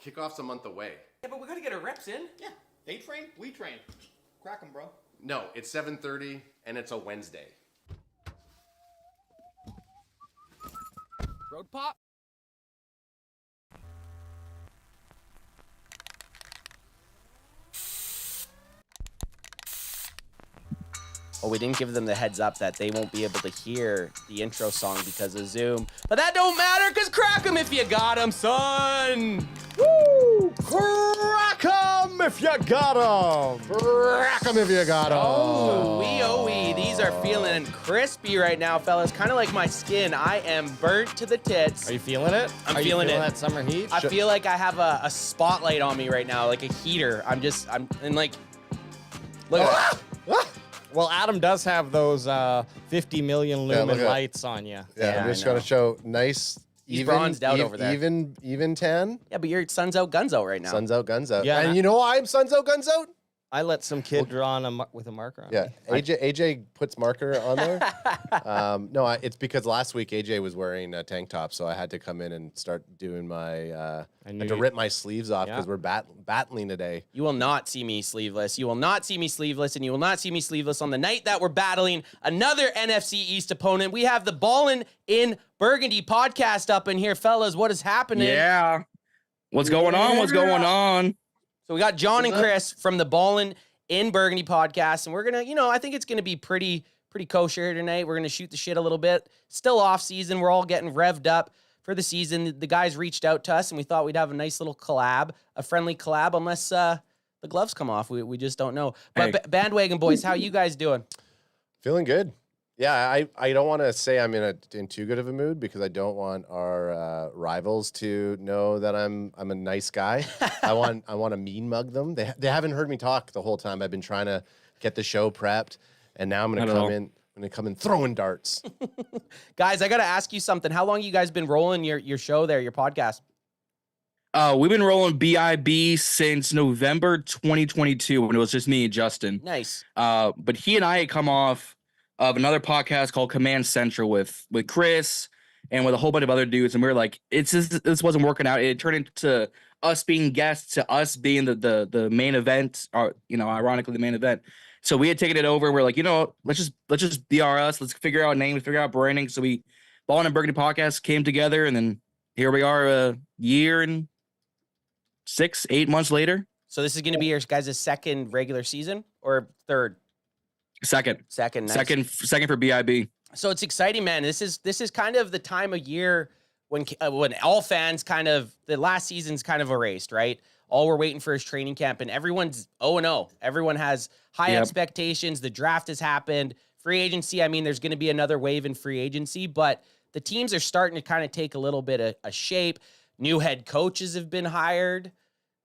Kickoff's a month away. Yeah, but we got to get our reps in. Yeah, they train, we train. Crack 'em, bro. No, it's 7:30 and it's a Wednesday. Road pop. Well, we didn't give them the heads up that they won't be able to hear the intro song because of Zoom. But that don't matter, because crack 'em if you got 'em, son! Woo! Crack 'em if you got 'em! Crack 'em if you got 'em! Oh, these are feeling crispy right now, fellas. Kind of like my skin. I am burnt to the tits. Are you feeling it? I'm Are you feeling it. that summer heat? I feel like I have a spotlight on me right now, like a heater. And like, look at that. Well, Adam does have those 50 million lumen look at- lights on you. Yeah, I'm I just going know. to show nice, He's bronzed out over there. even tan. Yeah, but your sun's out, guns out right now. Suns out, guns out. Yeah. And you know why I'm suns out, guns out? I let some kid draw on with a marker on Yeah, me. AJ puts marker on there. No, it's because last week AJ was wearing a tank top, so I had to come in and start doing my. I had to rip my sleeves off because we're battling today. You will not see me sleeveless. You will not see me sleeveless, and you will not see me sleeveless on the night that we're battling another NFC East opponent. We have the Ballin in Burgundy podcast up in here, fellas. What is happening? Yeah. What's going on? What's going on? So we got John and Chris from the Ballin in Burgundy podcast, and we're gonna, I think it's gonna be pretty kosher tonight. We're gonna shoot the shit a little bit. Still off season. We're all getting revved up for the season. The guys reached out to us, and we thought we'd have a nice little collab, a friendly collab, unless the gloves come off. We just don't know. But Hey. Bandwagon boys, how you guys doing? Feeling good. Yeah, I don't want to say I'm in too good of a mood because I don't want our rivals to know that I'm a nice guy. I want to mean mug them. They haven't heard me talk the whole time. I've been trying to get the show prepped, and now I'm gonna come in throwing darts. Guys, I gotta ask you something. How long you guys been rolling your show there, your podcast? We've been rolling BIB since November 2022 when it was just me and Justin. Nice. But he and I had come off of another podcast called Command Central with Chris and with a whole bunch of other dudes, and we were like, this wasn't working out. It turned into us being guests to us being the main event, or ironically the main event. So we had taken it over. We're like, let's just be us. Let's figure out names, figure out branding. So Ballin and Burgundy podcast came together, and then here we are a year and 6-8 months later. So this is gonna be your guys' second regular season or third? Second. Nice. Second for BIB. So it's exciting, man. This is kind of the time of year when all fans the last season's kind of erased, right? All we're waiting for is training camp, and everyone's 0-0. Everyone has high expectations. The draft has happened. Free agency, there's going to be another wave in free agency, but the teams are starting to kind of take a little bit of a shape. New head coaches have been hired.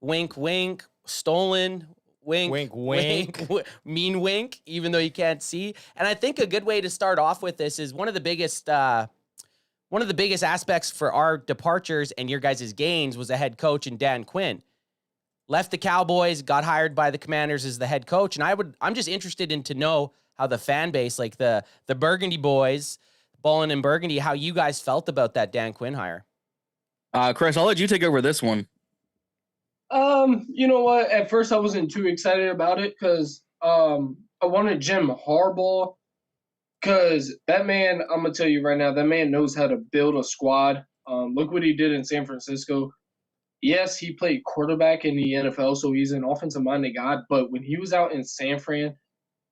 Wink, wink. Stolen. Wink, Wink, wink. Mean wink, even though you can't see. And I think a good way to start off with this is one of the biggest aspects for our departures and your guys' gains was a head coach in Dan Quinn. Left the Cowboys, got hired by the Commanders as the head coach. And I'm just interested to know how the fan base, like the Burgundy boys, Ballin and Burgundy, how you guys felt about that Dan Quinn hire. Chris, I'll let you take over this one. You know what? At first, I wasn't too excited about it because I wanted Jim Harbaugh because that man, I'm going to tell you right now, that man knows how to build a squad. Look what he did in San Francisco. Yes, he played quarterback in the NFL, so he's an offensive-minded guy. But when he was out in San Fran,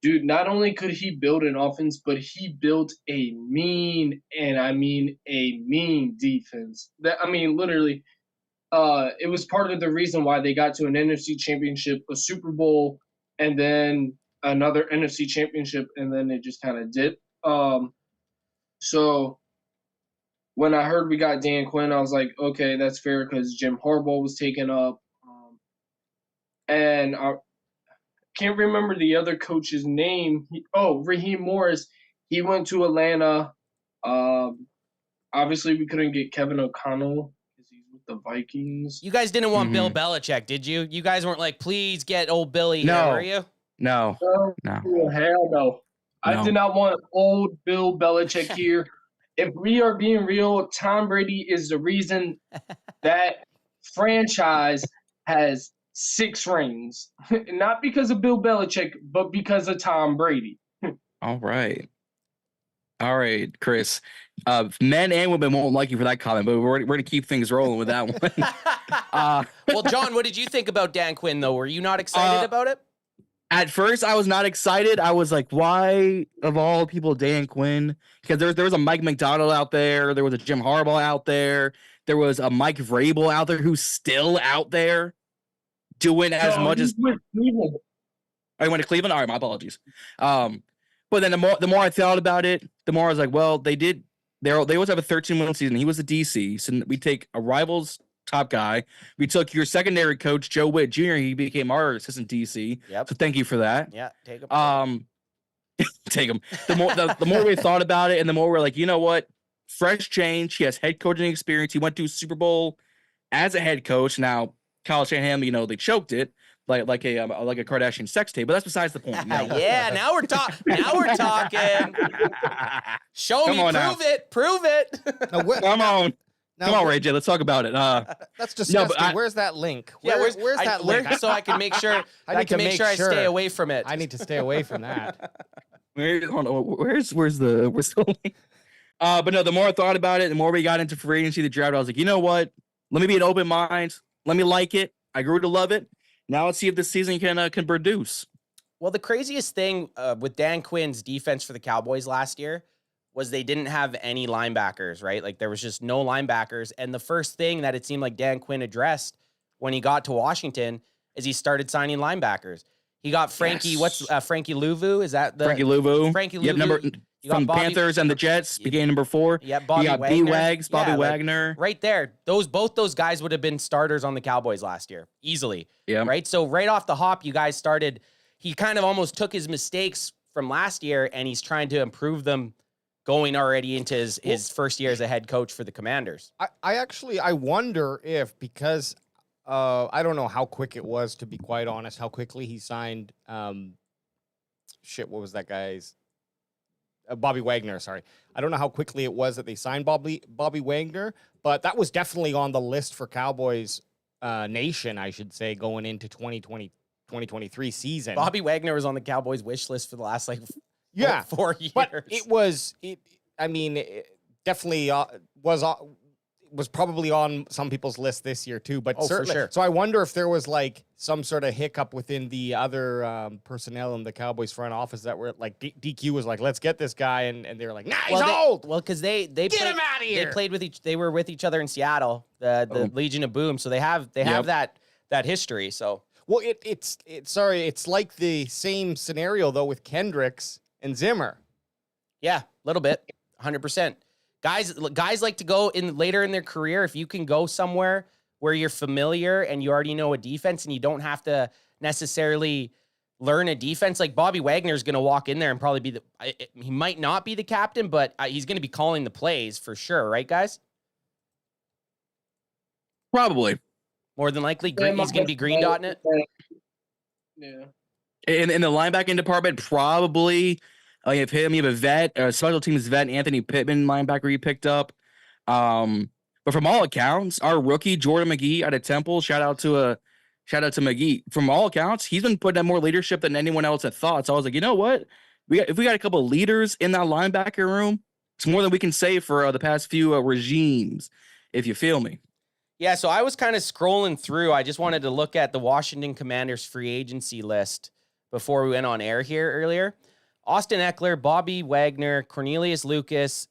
dude, not only could he build an offense, but he built a mean, and I mean a mean defense. Literally – it was part of the reason why they got to an NFC championship, a Super Bowl, and then another NFC championship, and then it just kind of dipped. So when I heard we got Dan Quinn, I was like, okay, that's fair because Jim Harbaugh was taken up. And I can't remember the other coach's name. Raheem Morris. He went to Atlanta. Obviously, we couldn't get Kevin O'Connell. The Vikings. You guys didn't want Bill Belichick, did you? You guys weren't like, please get old Billy No. here, were you? No. Oh, hell no. I did not want old Bill Belichick here. If we are being real, Tom Brady is the reason that franchise has 6 rings, not because of Bill Belichick, but because of Tom Brady. All right. All right, Chris. Men and women won't like you for that comment, but we're going to keep things rolling with that one. Well, John, what did you think about Dan Quinn, though? Were you not excited about it? At first, I was not excited. I was like, why, of all people, Dan Quinn? Because there was a Mike McDonald out there. There was a Jim Harbaugh out there. There was a Mike Vrabel out there who's still out there doing as much as... I went to Cleveland? All right, my apologies. But then the more I thought about it, the more I was like, well, they always have a 13-win season. He was the DC. So we take a rival's top guy. We took your secondary coach, Joe Witt Jr. He became our assistant DC. Yep. So thank you for that. Yeah, take him. Take him. The more we thought about it, and the more we're like, you know what? Fresh change. He has head coaching experience. He went to a Super Bowl as a head coach. Now, Kyle Shanahan, they choked it. Like a Kardashian sex tape, but that's besides the point. Yeah, now we're talking. Show me, prove it. Come on, Ray J. Let's talk about it. That's disgusting. Where's that link? Where's that link? So I can make sure. I stay away from it. I need to stay away from that. Where's the link? But no, the more I thought about it, the more we got into free agency, the draft, I was like, you know what? Let me be an open mind. Let me like it. I grew to love it. Now let's see if this season can produce. Well, the craziest thing with Dan Quinn's defense for the Cowboys last year was they didn't have any linebackers, right? Like there was just no linebackers. And the first thing that it seemed like Dan Quinn addressed when he got to Washington is he started signing linebackers. He got Frankie, Frankie Louvu? Is that the Frankie Louvu? Frankie Louvu. Yep, number from Panthers and the Jets became number 4. Yeah, Bobby got Wagner. B-Wags, Bobby Wagner. Right there. Both those guys would have been starters on the Cowboys last year. Easily. Yeah. Right? So right off the hop, you guys started, he kind of almost took his mistakes from last year and he's trying to improve them going already into his first year as a head coach for the Commanders. I wonder if, because I don't know how quick it was, to be quite honest, how quickly he signed what was that guy's? Bobby Wagner, sorry. I don't know how quickly it was that they signed Bobby Wagner, but that was definitely on the list for Cowboys Nation, I should say, going into 2023 season. Bobby Wagner was on the Cowboys wish list for the last 4 years. But it definitely was probably on some people's list this year too, but certainly. For sure. So I wonder if there was like some sort of hiccup within the other personnel in the Cowboys front office that were like DQ was like, let's get this guy, and they were like, nah, he's old. Well, because they get him out of here. They played with they were with each other in Seattle, the Legion of Boom, so they have that history. So well, it's like the same scenario though with Kendricks and Zimmer. Yeah, a little bit, 100%. Guys like to go in later in their career. If you can go somewhere where you're familiar and you already know a defense and you don't have to necessarily learn a defense, like Bobby Wagner is going to walk in there and probably he might not be the captain, but he's going to be calling the plays for sure. Right, guys? Probably. More than likely, he's going to be green dotting it. Yeah. In the linebacking department, probably. You have him. You have a vet, a special teams vet, Anthony Pittman, linebacker you picked up. But from all accounts, our rookie Jordan McGee out of Temple, shout out to McGee. From all accounts, he's been putting in more leadership than anyone else had thought. So I was like, you know what? If we got a couple of leaders in that linebacker room, it's more than we can say for the past few regimes, if you feel me. Yeah, so I was kind of scrolling through. I just wanted to look at the Washington Commanders free agency list before we went on air here earlier. Austin Eckler, Bobby Wagner, Cornelius Lucas,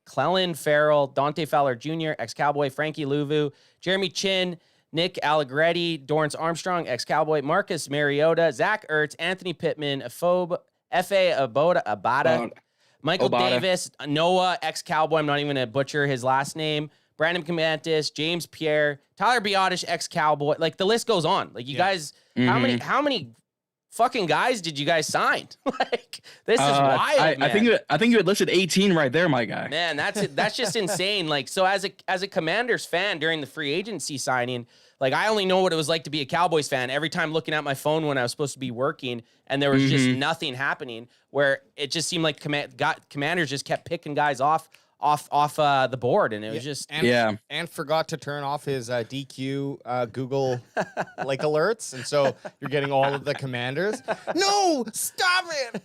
Clelin Farrell, Dante Fowler Jr., ex-Cowboy, Frankie Louvu, Jeremy Chin, Nick Allegretti, Dorrance Armstrong, ex-Cowboy, Marcus Mariota, Zach Ertz, Anthony Pittman, F.A. Abada, Michael Davis, Noah, ex-Cowboy, I'm not even going to butcher his last name, Brandon Comantis, James Pierre, Tyler Biotish, ex-Cowboy. Like, the list goes on. Like, you guys, how many fucking guys did you guys sign? Like, this is wild, man. I think you had listed 18 right there, my guy. Man, that's just insane. Like, so as a Commanders fan during the free agency signing, like, I only know what it was like to be a Cowboys fan every time looking at my phone when I was supposed to be working and there was just nothing happening, where it just seemed like Commanders just kept picking guys off off the board, and it was just and forgot to turn off his DQ Google like alerts, and so you're getting all of the commanders. No, stop it.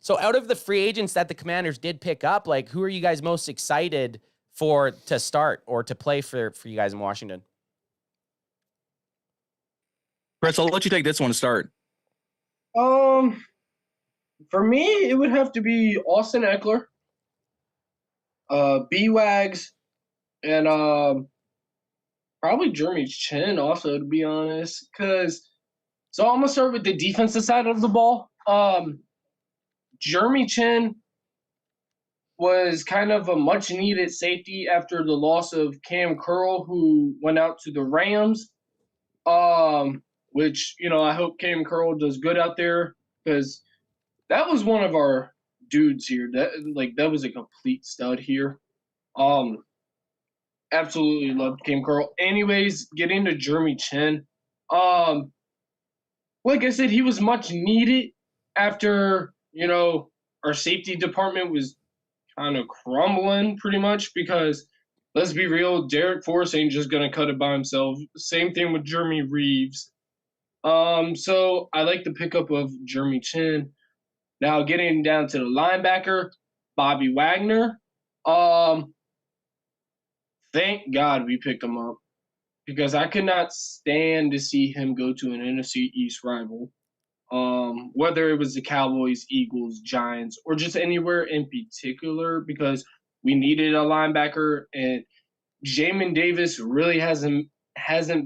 So out of the free agents that the Commanders did pick up, like who are you guys most excited for to start or to play for you guys in Washington? Chris, I'll let you take this one to start. For me, it would have to be Austin Eckler, B-Wags, and probably Jeremy Chin also, to be honest. So I'm gonna start with the defensive side of the ball. Jeremy Chin was kind of a much-needed safety after the loss of Cam Curl, who went out to the Rams. Which, I hope Cam Curl does good out there, because that was one of our dudes here. That was a complete stud here. Absolutely loved Cam Curl. Anyways, getting to Jeremy Chin. Like I said, he was much needed after, our safety department was kind of crumbling pretty much, because let's be real, Derek Forrest ain't just going to cut it by himself. Same thing with Jeremy Reeves. So I like the pickup of Jeremy Chin. Now getting down to the linebacker, Bobby Wagner. Thank God we picked him up, because I could not stand to see him go to an NFC East rival. Whether it was the Cowboys, Eagles, Giants, or just anywhere in particular, because we needed a linebacker, and Jamin Davis really hasn't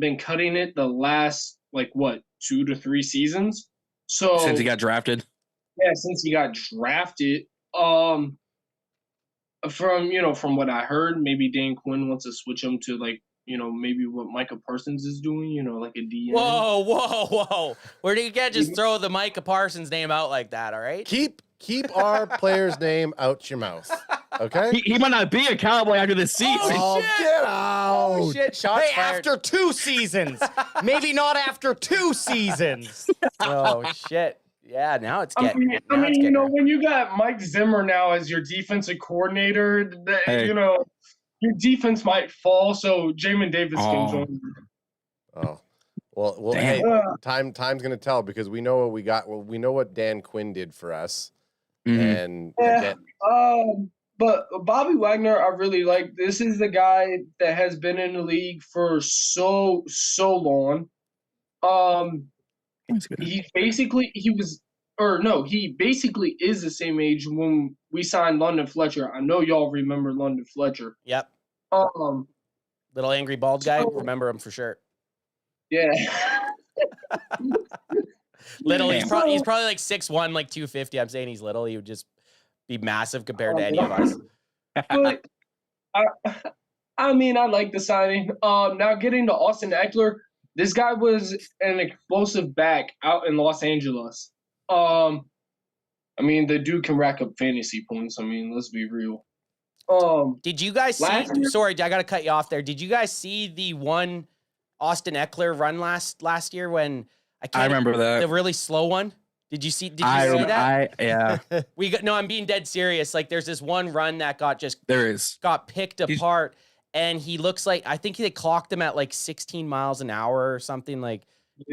been cutting it the last 2 to 3 seasons. So since he got drafted. Yeah, since he got drafted. From what I heard, maybe Dan Quinn wants to switch him to maybe what Micah Parsons is doing, like a DN. Whoa. Where do you can't just throw the Micah Parsons name out like that, all right? Keep our player's name out your mouth. Okay? He might not be a Cowboy after this season. Oh, get out. Oh, shit. Shots fired. After 2 seasons. Maybe not after 2 seasons. Oh, shit. Yeah, now it's getting. When you got Mike Zimmer now as your defensive coordinator, your defense might fall. So Jamin Davis can join. Oh, well. Hey, time's gonna tell, because we know what we got. Well, we know what Dan Quinn did for us, and but Bobby Wagner, I really like. This is the guy that has been in the league for so long. He basically is the same age when we signed London Fletcher. I know y'all remember London Fletcher. Yep. Little angry bald guy. Remember him for sure. Yeah. Little. He's probably like 6'1", like 250. I'm saying he's little. He would just be massive compared to any of us. But I like the signing. Now getting to Austin Eckler. This guy was an explosive back out in Los Angeles. The dude can rack up fantasy points. Let's be real. Did you guys see? Sorry, I got to cut you off there. Did you guys see the one Austin Eckler run last year when I remember that, the really slow one? Did you see that? Yeah. I'm being dead serious. Like, there's this one run that got picked apart. And he looks like, I think they clocked him at like 16 miles an hour or something,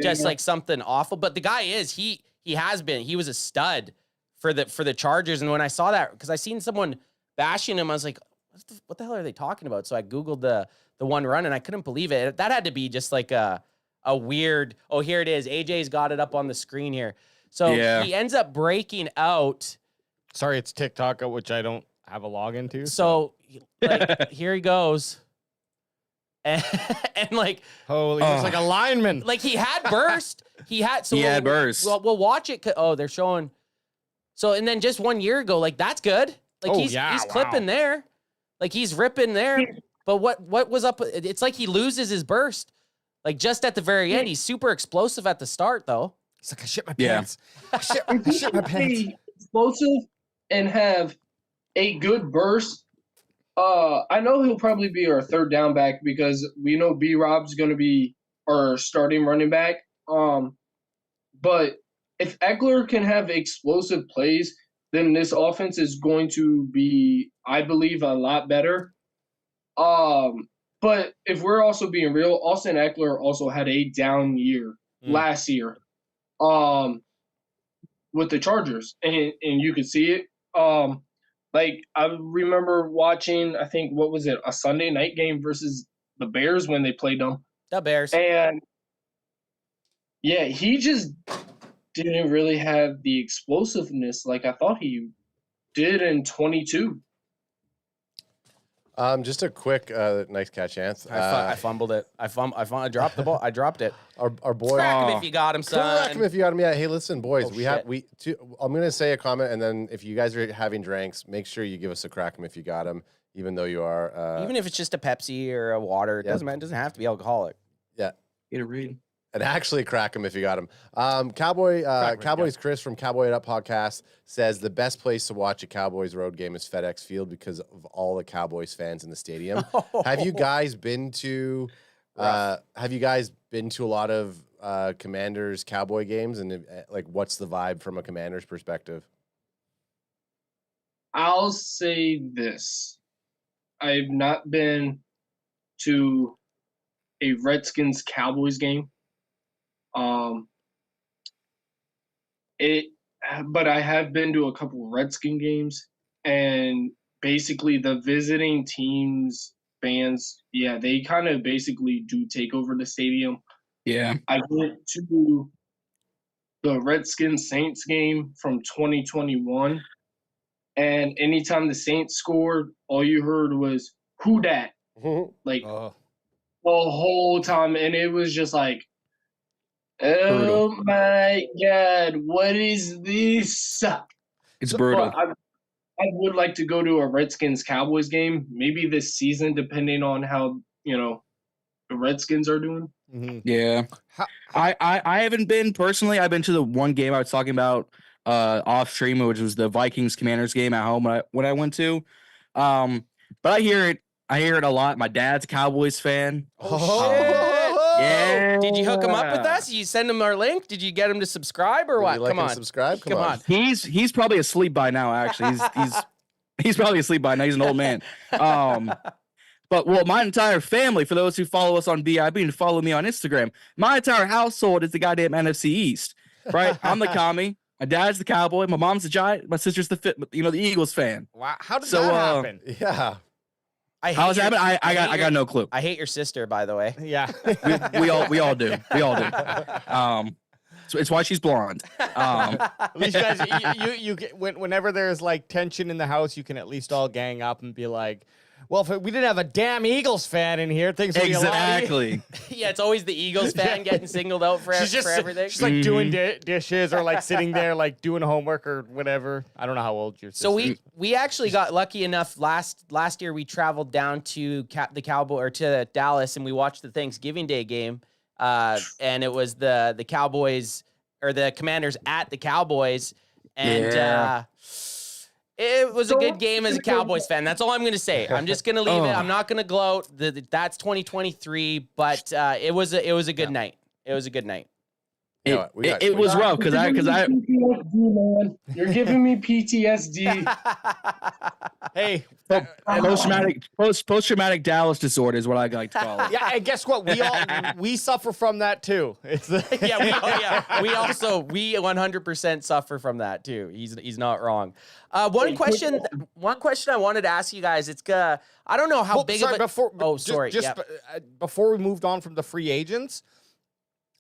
just like something awful. But the guy he was a stud for the Chargers. And when I saw that, because I seen someone bashing him, I was like, what the hell are they talking about? So I Googled the one run, and I couldn't believe it. That had to be just like a weird, here it is. AJ's got it up on the screen here. So he ends up breaking out. Sorry, it's TikTok, which I don't have a login to. So here he goes. And holy, he's like a lineman. Like, he had burst. He had burst. We'll watch it. They're showing. So, and then just 1 year ago, that's good. He's clipping there. He's ripping there. But what was up? It's like he loses his burst. Just at the very end. He's super explosive at the start, though. He's like, I shit my pants. I shit my pants. Explosive and have a good burst. I know he'll probably be our third down back, because we know B-Rob's going to be our starting running back. But if Eckler can have explosive plays, then this offense is going to be, I believe, a lot better. But if we're also being real, Austin Eckler also had a down year last year with the Chargers, and you could see it. Like, I remember watching, I think, what was it, a Sunday night game versus the Bears when they played them. The Bears. And, yeah, he just didn't really have the explosiveness like I thought he did in 22. Just a quick, nice catch, Anth. I fumbled it. I dropped the ball. I dropped it. Our boy. Crack him if you got him, son. Crack him if you got him. Yeah. Hey, listen, boys. Oh, I'm gonna say a comment, and then if you guys are having drinks, make sure you give us a crack him if you got him, even though you are. Even if it's just a Pepsi or a water, it doesn't matter. It doesn't have to be alcoholic. Yeah. Get a read. And actually crack him if you got him. Cowboys Chris from Cowboy It Up podcast says the best place to watch a Cowboys road game is FedEx Field because of all the Cowboys fans in the stadium. Have you guys been to a lot of Commanders Cowboy games, and like what's the vibe from a Commanders perspective? I'll say this. I've not been to a Redskins Cowboys game. But I have been to a couple Redskin games, and basically the visiting teams fans, yeah, they kind of basically do take over the stadium. Yeah. I went to the Redskins Saints game from 2021, and anytime the Saints scored, all you heard was "Who dat?" Like the whole time, and it was just like, oh brutal. my God, what is this? It's brutal. I would like to go to a Redskins Cowboys game, maybe this season, depending on how, the Redskins are doing. Mm-hmm. Yeah. I haven't been personally. I've been to the one game I was talking about off stream, which was the Vikings Commanders game at home when I went to. But I hear it a lot. My dad's a Cowboys fan. Yeah. Did you hook him up with us? You send him our link? Did you get him to subscribe or what? Come on. Subscribe. Come on. He's probably asleep by now. Actually, he's probably asleep by now. He's an old man. But my entire family, for those who follow us on BIB and follow me on Instagram, my entire household is the goddamn NFC East. Right? I'm the commie. My dad's the Cowboy. My mom's the Giant. My sister's the Eagles fan. Wow. How did that happen? Yeah. How does that happen? I got no clue. I hate your sister, by the way. Yeah. we all do. We all do. So it's why she's blonde. At least, guys, you get, whenever there's like tension in the house, you can at least all gang up and be like, well, if we didn't have a damn Eagles fan in here, things would be a lot exactly. Yeah, it's always the Eagles fan getting singled out for everything. She's like doing dishes or like sitting there like doing homework or whatever. I don't know how old your sister is. So we actually got lucky enough last year. We traveled down to the Cowboy or to Dallas, and we watched the Thanksgiving Day game. And it was the Cowboys or the Commanders at the Cowboys, and it was a good game as a Cowboys fan. That's all I'm going to say. I'm just going to leave it. I'm not going to gloat. That's 2023, but it was a good night. It was a good night. It was rough because I PTSD, man. You're giving me PTSD. Hey, post-traumatic Dallas disorder is what I like to call it. yeah, and guess what? We suffer from that too. It's we 100% suffer from that too. He's not wrong. One question I wanted to ask you guys. It's I don't know how big of a before we moved on from the free agents.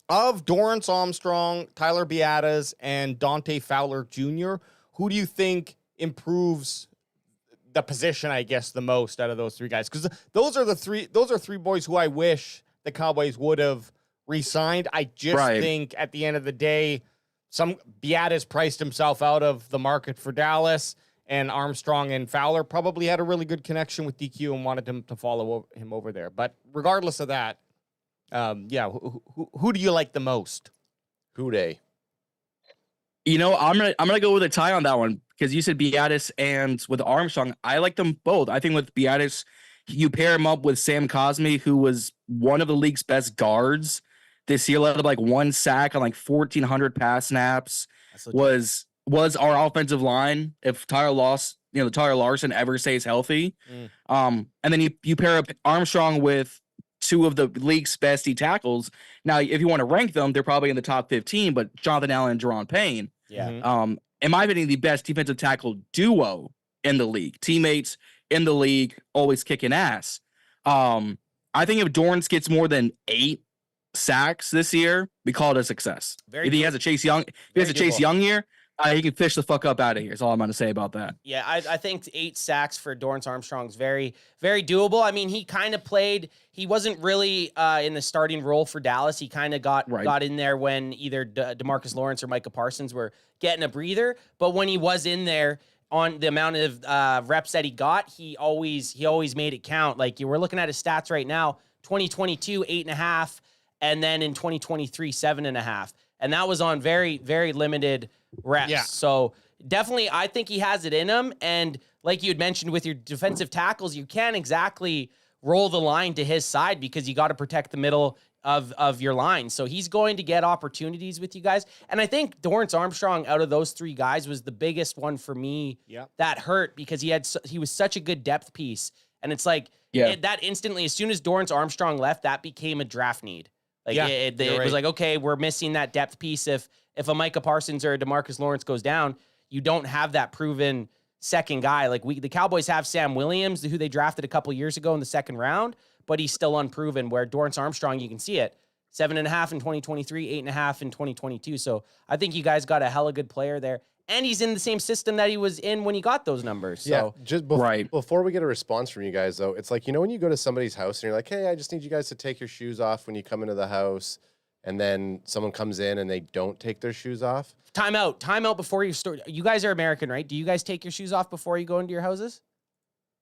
Of Dorrance Armstrong, Tyler Biadasz, and Dante Fowler Jr., who do you think improves the position, I guess, the most out of those three guys? Because those are three boys who I wish the Cowboys would have re-signed. I just think at the end of the day, Biadasz priced himself out of the market for Dallas, and Armstrong and Fowler probably had a really good connection with DQ and wanted him to follow him over there. But regardless of that, who do you like the most? Who dey? I'm gonna go with a tie on that one because you said Biadasz and with Armstrong. I like them both. I think with Biadasz, you pair him up with Sam Cosmi, who was one of the league's best guards this year. Led like one sack on like 1,400 pass snaps. Was was our offensive line if Tyler Larson ever stays healthy. And then you pair up Armstrong with two of the league's best D tackles. Now, if you want to rank them, they're probably in the top 15, but Jonathan Allen and Jerron Payne. Yeah. In my opinion, the best defensive tackle duo in the league. Teammates in the league, always kicking ass. I think if Dorrance gets more than 8 sacks this year, we call it a success. If he has a Chase Young year, he can fish the fuck up out of here. That's all I'm going to say about that. Yeah, I think 8 sacks for Dorrance Armstrong is very, very doable. I mean, he kind of played. He wasn't really in the starting role for Dallas. He kind of got in there when either DeMarcus Lawrence or Micah Parsons were getting a breather. But when he was in there, on the amount of reps that he got, he always made it count. Like, we're looking at his stats right now: 2022, 8.5, and then in 2023, 7.5. And that was on very, very limited reps. Yeah. So definitely, I think he has it in him. And like you had mentioned with your defensive tackles, you can't exactly roll the line to his side because you got to protect the middle of your line. So he's going to get opportunities with you guys. And I think Dorrance Armstrong, out of those 3 guys, was the biggest one for me that hurt because he was such a good depth piece. And it's like that instantly, as soon as Dorrance Armstrong left, that became a draft need. Like it was like, okay, we're missing that depth piece. If a Micah Parsons or a DeMarcus Lawrence goes down, you don't have that proven second guy. Like the Cowboys have Sam Williams, who they drafted a couple years ago in the 2nd round, but he's still unproven. Where Dorrance Armstrong, you can see it, 7.5 in 2023, 8.5 in 2022. So I think you guys got a hella good player there. And he's in the same system that he was in when he got those numbers. So. Yeah, just before we get a response from you guys, though, it's like, when you go to somebody's house and you're like, hey, I just need you guys to take your shoes off when you come into the house, and then someone comes in and they don't take their shoes off. Time out before you start. You guys are American, right? Do you guys take your shoes off before you go into your houses?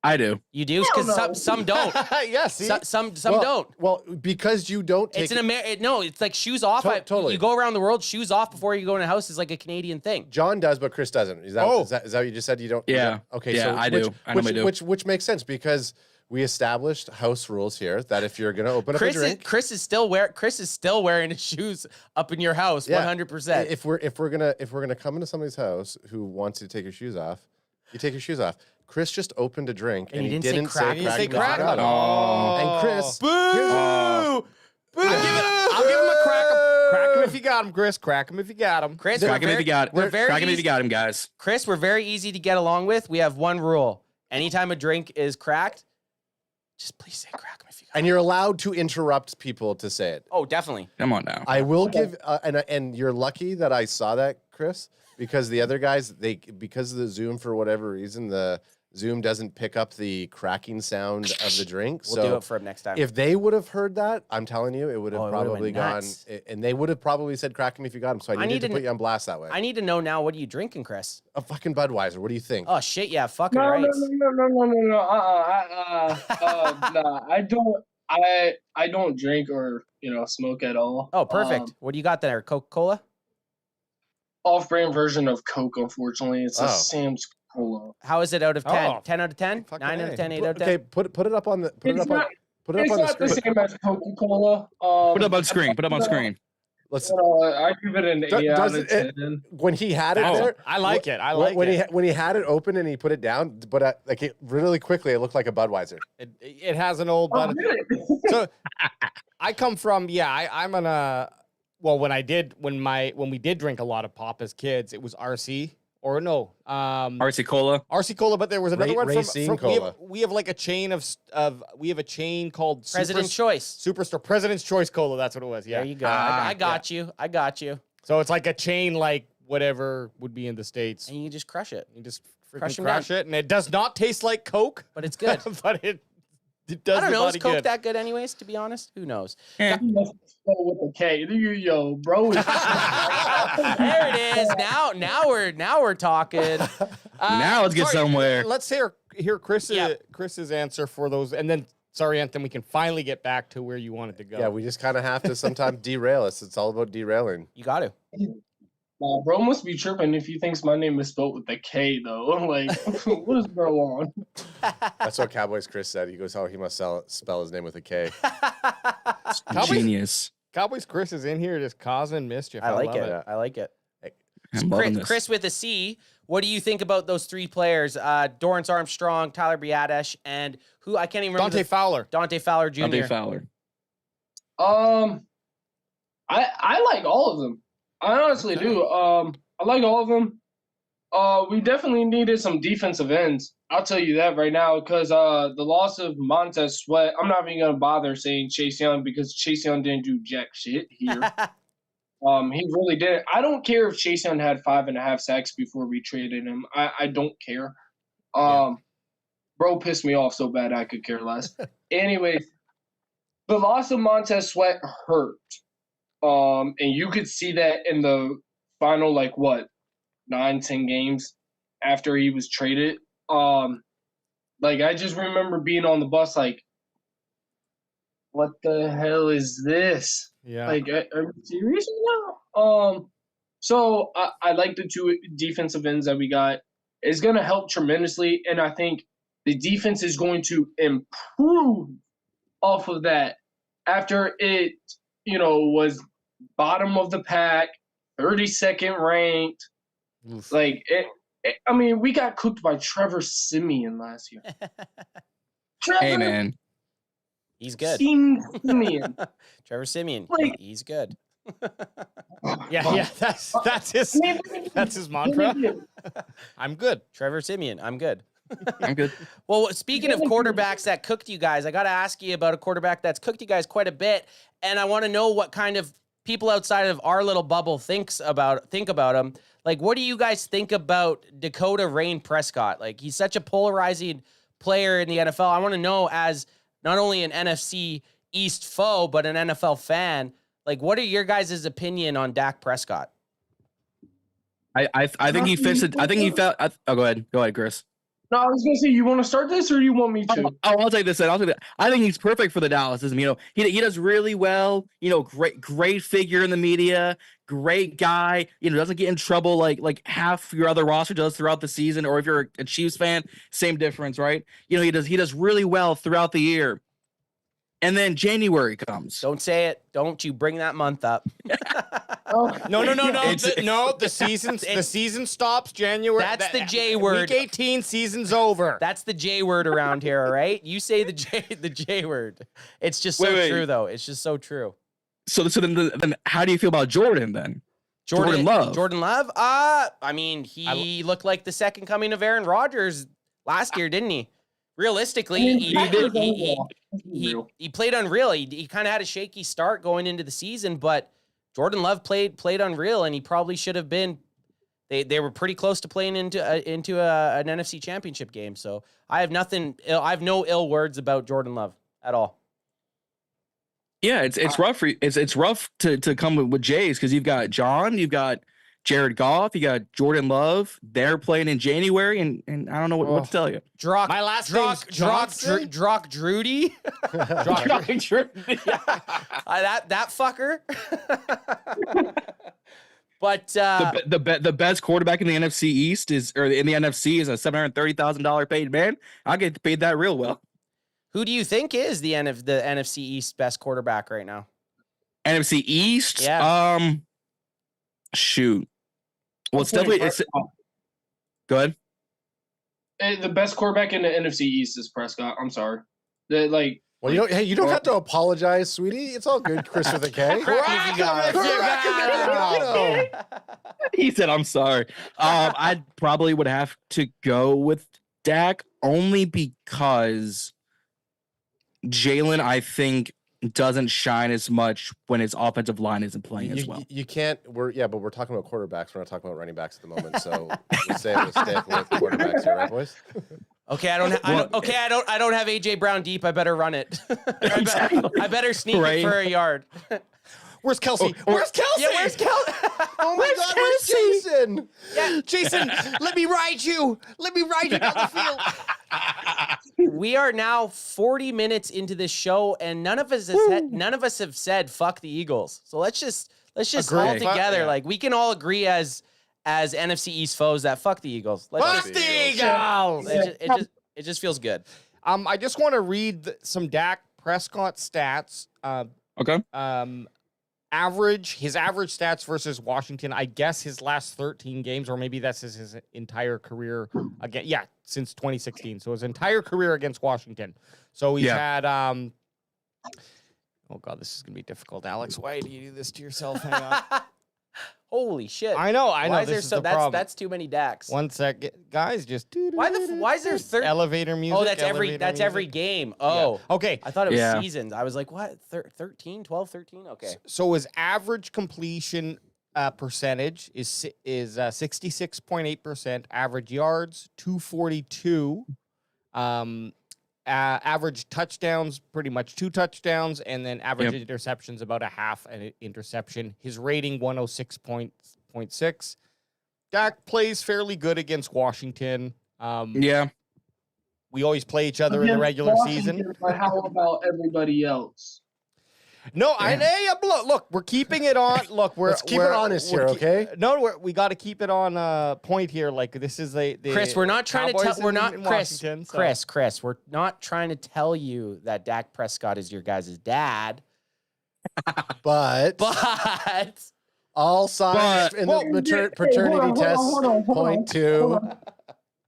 I do. You do? Because some don't. Yes. Some don't. Well, because you don't take no, it's like shoes off. Totally. You go around the world, shoes off before you go in a house is like a Canadian thing. John does, but Chris doesn't. Is that what you just said? You don't? Yeah. You don't? Okay. Yeah, so I do. I normally do. Which makes sense because we established house rules here that if you're going to open up a drink, Chris is still wearing his shoes up in your house 100%. If we're gonna come into somebody's house who wants you to take your shoes off, you take your shoes off. Chris just opened a drink and he didn't say crack. And Chris, boo! I'll give him a crack. Crack him if you got him, Chris. Crack him if you got him. Chris, Crack him if you got him. Crack him if you got him, guys. Chris, we're very easy to get along with. We have one rule: anytime a drink is cracked, just please say crack him if you got him. And you're allowed to interrupt people to say it. Oh, definitely. Come on now. I will give, and you're lucky that I saw that, Chris, because the other guys, because of the Zoom, for whatever reason, the Zoom doesn't pick up the cracking sound of the drink. We'll do it for him next time. If they would have heard that, I'm telling you, it would have it probably would've been gone, nuts. and they would have probably said crack him if you got him. So I needed to put you on blast that way. I need to know now, what are you drinking, Chris? A fucking Budweiser. What do you think? Oh, shit, yeah, fucking No, right. no. I don't drink or smoke at all. Oh, perfect. What do you got there? Coca-Cola? Off-brand version of Coke, unfortunately. It's a Sam's Cola. How is it out of 10? Oh. 10 out of 10? Fucking 9 out of A. 10, 8 out of 10? Okay, put it up on the It's not the the screen. same as Coca-Cola. Put it up on screen. Put it up on screen. Let's. I give it an 8 out of 10. When he had it there, I like it. I like when it. when he had it open and he put it down, but really quickly, it looked like a Budweiser. It has an old Oh, Bud. really? So I come from I'm on a when we did drink a lot of pop as kids, it was RC or no RC Cola. RC Cola, but there was another one Racine from Cola. we have like a chain we have a chain called President's Choice. Superstar President's Choice Cola. That's what it was. Yeah. There you go. I got you. I got you. So it's like a chain, like whatever would be in the States. And you just crush it. You just Crush freaking 'em crush it, and it does not taste like Coke, But it's good. but it does. I don't the know. Is body Coke good. that good anyways, to be honest? Who knows? Eh. With the K. Yo, bro. There it is. Now we're talking. Now let's get somewhere. Let's hear Chris's answer for those, and then Anthem, we can finally get back to where you wanted to go. Yeah, we just kind of have to sometimes derail us. It's all about derailing. You got to. Bro must be tripping if he thinks my name is spelled with the K, though. Like, what is bro on? That's what Cowboys Chris said. He goes, "Oh, he must spell his name with a K." Genius. Cowboys Chris is in here just causing mischief. I like love it. I like it. I'm loving this. Chris with a C. What do you think about those three players? Dorrance Armstrong, Tyler Biadasz, and who I can't even remember. Dante Fowler. Dante Fowler Jr. Dante Fowler. I like all of them. I honestly do. I like all of them. We definitely needed some defensive ends. I'll tell you that right now, because the loss of Montez Sweat, I'm not even gonna bother saying Chase Young because Chase Young didn't do jack shit here. He really didn't. I don't care if Chase Young had 5.5 sacks before we traded him. I don't care. Bro pissed me off so bad I could care less. Anyways, the loss of Montez Sweat hurt. And you could see that in the final, 9-10 games after he was traded. I just remember being on the bus what the hell is this? Yeah. Are you serious now? So I like the two defensive ends that we got. It's going to help tremendously, and I think the defense is going to improve off of that after it, was bottom of the pack, 32nd ranked. Oof. We got cooked by Trevor Siemian last year. Hey, man. He's good. Siemian. Trevor Siemian. He's good. Yeah. That's his mantra. I'm good. Trevor Siemian. I'm good. I'm good. Well, speaking of quarterbacks that cooked you guys, I got to ask you about a quarterback that's cooked you guys quite a bit, and I want to know what kind of people outside of our little bubble think about him. What do you guys think about Dakota Rain Prescott? He's such a polarizing player in the NFL. I want to know, as not only an NFC East foe, but an NFL fan, what are your guys' opinion on Dak Prescott? I think he fits it. I think he felt. Go ahead, Chris. No, I was gonna say, you want to start this, or you want me to? I'll take this. I think he's perfect for the Dallas system. He does really well. Great figure in the media. Great guy. Doesn't get in trouble like half your other roster does throughout the season. Or if you're a Chiefs fan, same difference, right? He does really well throughout the year. And then January comes. Don't say it. Don't you bring that month up. No. The season stops January. That's the J word. Week 18, season's over. That's the J word around here, all right? You say the J word. It's just so true, though. It's just so true. So then how do you feel about Jordan then? Jordan Love. Jordan Love? He looked like the second coming of Aaron Rodgers last year, didn't he? Realistically, he played unreal. He kind of had a shaky start going into the season, but Jordan Love played unreal, and he probably should have been. They were pretty close to playing into an NFC Championship game. So I have no ill words about Jordan Love at all. Yeah, it's rough for you. It's rough to come with Jays because you've got John, you've got Jared Goff, you got Jordan Love. They're playing in January, and I don't know what to tell you. My last name's Johnson. Drock Drudy. That fucker. But the best quarterback in the NFC East is a $730,000 paid man. I'll get paid that real well. Who do you think is the NFC East best quarterback right now? NFC East? Yeah. Shoot. Well, it's definitely go ahead. The best quarterback in the NFC East is Prescott. I'm sorry. Well, you don't have to apologize, sweetie. It's all good, Chris with a K. He said, "I'm sorry." I probably would have to go with Dak only because Jalen, I think, doesn't shine as much when his offensive line isn't playing as well. You can't. But we're talking about quarterbacks. We're not talking about running backs at the moment. So we say we'll stick with quarterbacks here, right, boys? Okay, I don't have AJ Brown deep. I better run it. I better sneak it for a yard. Where's Kelsey? Where's Kelsey? Yeah, where's Kelsey? Oh my God, where's Jason? Yeah, Jason, let me ride you. Let me ride you down the field. We are now 40 minutes into this show, and none of us have said fuck the Eagles. So let's just Agree. all together, Yeah. we can all agree as NFC East foes that fuck the Eagles. Fuck the Eagles. It just feels good. I just want to read some Dak Prescott stats. Okay. his average stats versus Washington, I guess his last 13 games, or maybe that's his entire career again. Yeah, since 2016. So his entire career against Washington. So he's had oh God, this is gonna be difficult. Alex, why do you do this to yourself? Hang on. Holy shit! I know. Why is there this is the that's problem. that's too many Daks. 1 second, guys. Just Why is there elevator music? Oh, that's every game. Oh, Yeah. Okay. I thought it was Yeah. seasons. I was like, what? 13, 12, 13? Okay. So his average completion percentage is 66.8%. Average yards 242. Average touchdowns, pretty much 2 touchdowns, and then average interceptions about a half an interception. His rating 106.6. Dak plays fairly good against Washington. Yeah. We always play each other in the regular season. But how about everybody else? No, look, we're keeping it on. Look, Let's keep it honest here, okay? We got to keep it on point here. Like this is the Chris, we're not trying Cowboys to tell. We're not in Chris. Washington, so- Chris. We're not trying to tell you that Dak Prescott is your guys' dad. But But all signs in the paternity test hold on. point to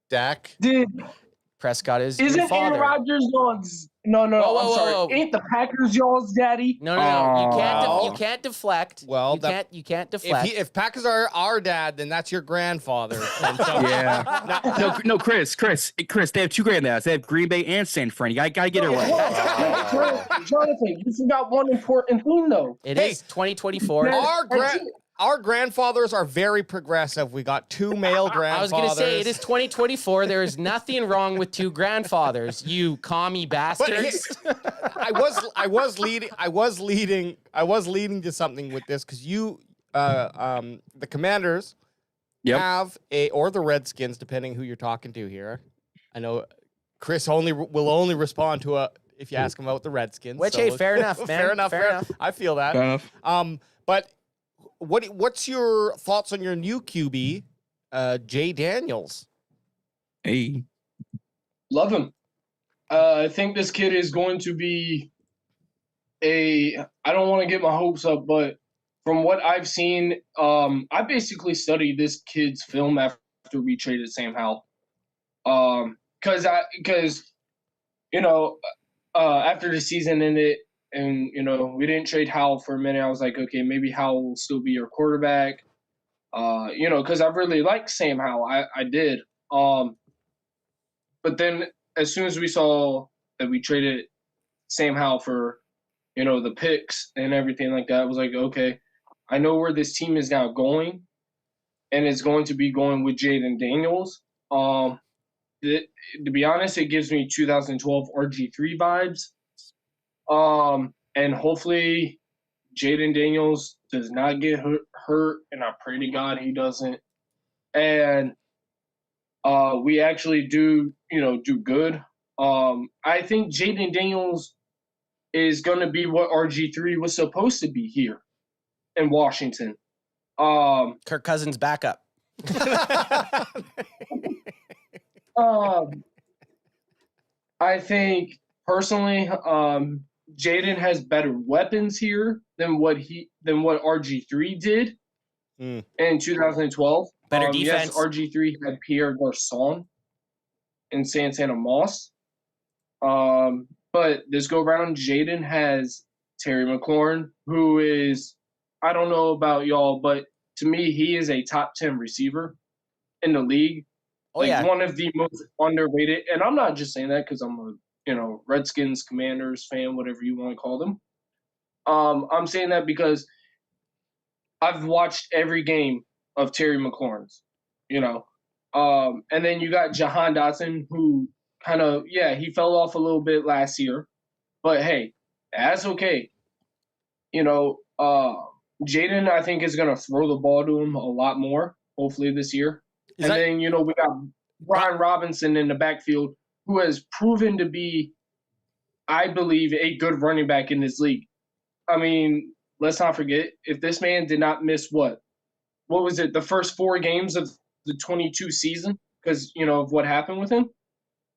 Dak. Did Prescott is your isn't father. Aaron Rodgers y'all's? No, Whoa, I'm sorry. whoa. Ain't the Packers y'all's daddy? No. You can't deflect. Well, you can't deflect. If Packers are our dad, then that's your grandfather. And so- Yeah. No, Chris. They have 2 granddads. They have Green Bay and San Fran. You gotta get it right. Jonathan, you forgot one important thing though. It is 2024. Our grandfathers are very progressive. We got 2 male grandfathers. I was going to say, it is 2024. There is nothing wrong with 2 grandfathers, you commie bastards. I was leading to something with this because the Commanders have or the Redskins, depending who you're talking to here. I know Chris will only respond to if you ask him about the Redskins. Which, so hey, fair enough, man. Fair enough. I feel that. Fair enough. But what's your thoughts on your new QB, Jay Daniels? Hey. Love him. I think this kid is going to be I don't want to get my hopes up, but from what I've seen, I basically studied this kid's film after we traded Sam Howell. Because after the season ended and, we didn't trade Howell for a minute, I was like, okay, maybe Howell will still be your quarterback. Because I really liked Sam Howell. I did. But then as soon as we saw that we traded Sam Howell for, the picks and everything like that, I was like, okay, I know where this team is now going, and it's going to be going with Jaden Daniels. To be honest, it gives me 2012 RG3 vibes. And hopefully Jaden Daniels does not get hurt, and I pray to God he doesn't. And we actually do good. I think Jaden Daniels is going to be what RG3 was supposed to be here in Washington. Kirk Cousins backup. I think personally, Jaden has better weapons here than what RG3 did in 2012. Better defense. Yes, RG3 had Pierre Garçon and Santana Moss. But this go around, Jaden has Terry McLaurin, who is, I don't know about y'all, but to me, he is a top 10 receiver in the league. Oh, yeah. One of the most underrated. And I'm not just saying that because I'm a, Redskins, Commanders fan, whatever you want to call them. I'm saying that because I've watched every game of Terry McLaurin's, and then you got Jahan Dotson, who kind of, he fell off a little bit last year, but hey, that's okay. Jaden, I think, is going to throw the ball to him a lot more, hopefully this year. Then, we got Brian Robinson in the backfield, who has proven to be, I believe, a good running back in this league. I mean, let's not forget, if this man did not miss what was it, the first 4 games of the 22 season because, of what happened with him,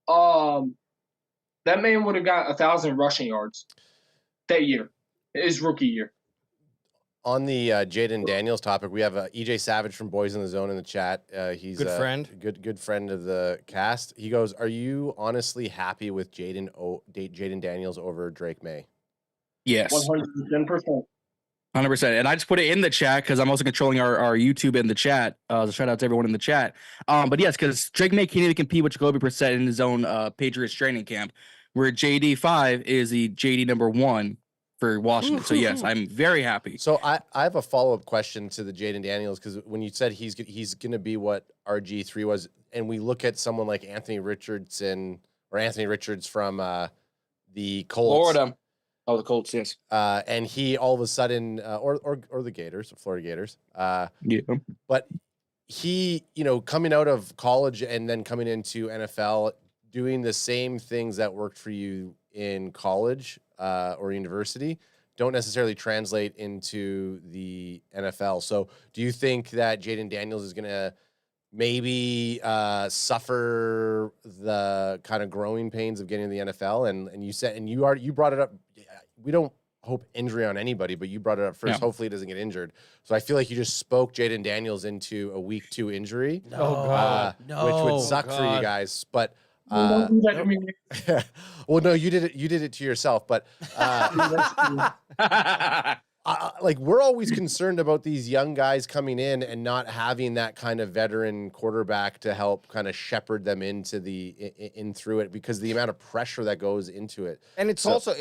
that man would have got 1,000 rushing yards that year, his rookie year. On the Jaden Daniels topic, we have EJ Savage from Boys in the Zone in the chat. He's Good friend. good friend of the cast. He goes, "Are you honestly happy with Jaden Daniels over Drake May?" Yes, 110%. 100%. And I just put it in the chat because I'm also controlling our YouTube in the chat. So shout out to everyone in the chat. But yes, because Drake May can't even compete with Jacoby Brissett in his own Patriots training camp, where JD5 is the JD number 1 for Washington. So yes, I'm very happy. So I have a follow-up question to the Jaden Daniels, because when you said he's going to be what RG3 was, and we look at someone like Anthony Richards from the Colts. Florida. Oh, the Colts, yes. And he all of a sudden, or the Gators, Florida Gators. Yeah. But he, coming out of college and then coming into NFL, doing the same things that worked for you in college or university don't necessarily translate into the NFL. So do you think that Jaden Daniels is going to maybe suffer the kind of growing pains of getting to the NFL? And you said, and you brought it up. We don't hope injury on anybody, but you brought it up first. Yeah. Hopefully he doesn't get injured. So I feel like you just spoke Jaden Daniels into a week 2 injury. No, Which would suck for you guys. But Don't do that to me. well, no, you did it to yourself. But like, we're always concerned about these young guys coming in and not having that kind of veteran quarterback to help kind of shepherd them into in through it, because the amount of pressure that goes into it. And it's also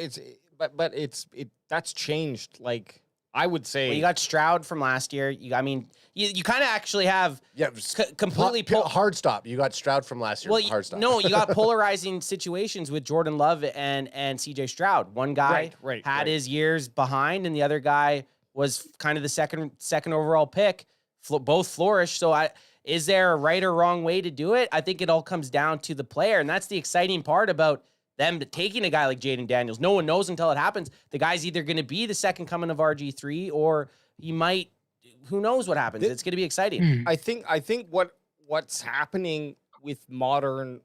that's changed. Like, I would say, Well, you got Stroud from last year. You kind of actually have completely hard stop. You got Stroud from last year. Well, hard stop. no, you got polarizing situations with Jordan Love and CJ Stroud. One guy had his years behind, and the other guy was kind of the second overall pick. Both flourished. So is there a right or wrong way to do it? I think it all comes down to the player, and that's the exciting part about them taking a guy like Jaden Daniels. No one knows until it happens. The guy's either going to be the second coming of RG3, or he might. Who knows what happens? It's going to be exciting. I think what's happening with modern,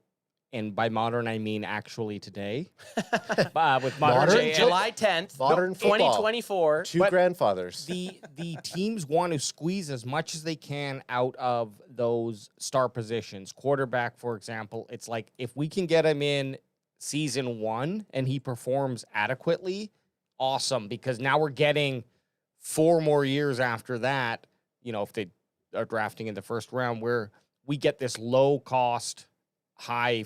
and by modern I mean actually today, with modern July 10th, modern football, 2024. Two grandfathers. The teams want to squeeze as much as they can out of those star positions. Quarterback, for example, it's like, if we can get him in season 1 and he performs adequately, awesome, because now we're getting 4 more years after that. If they are drafting in the first round, where we get this low cost, high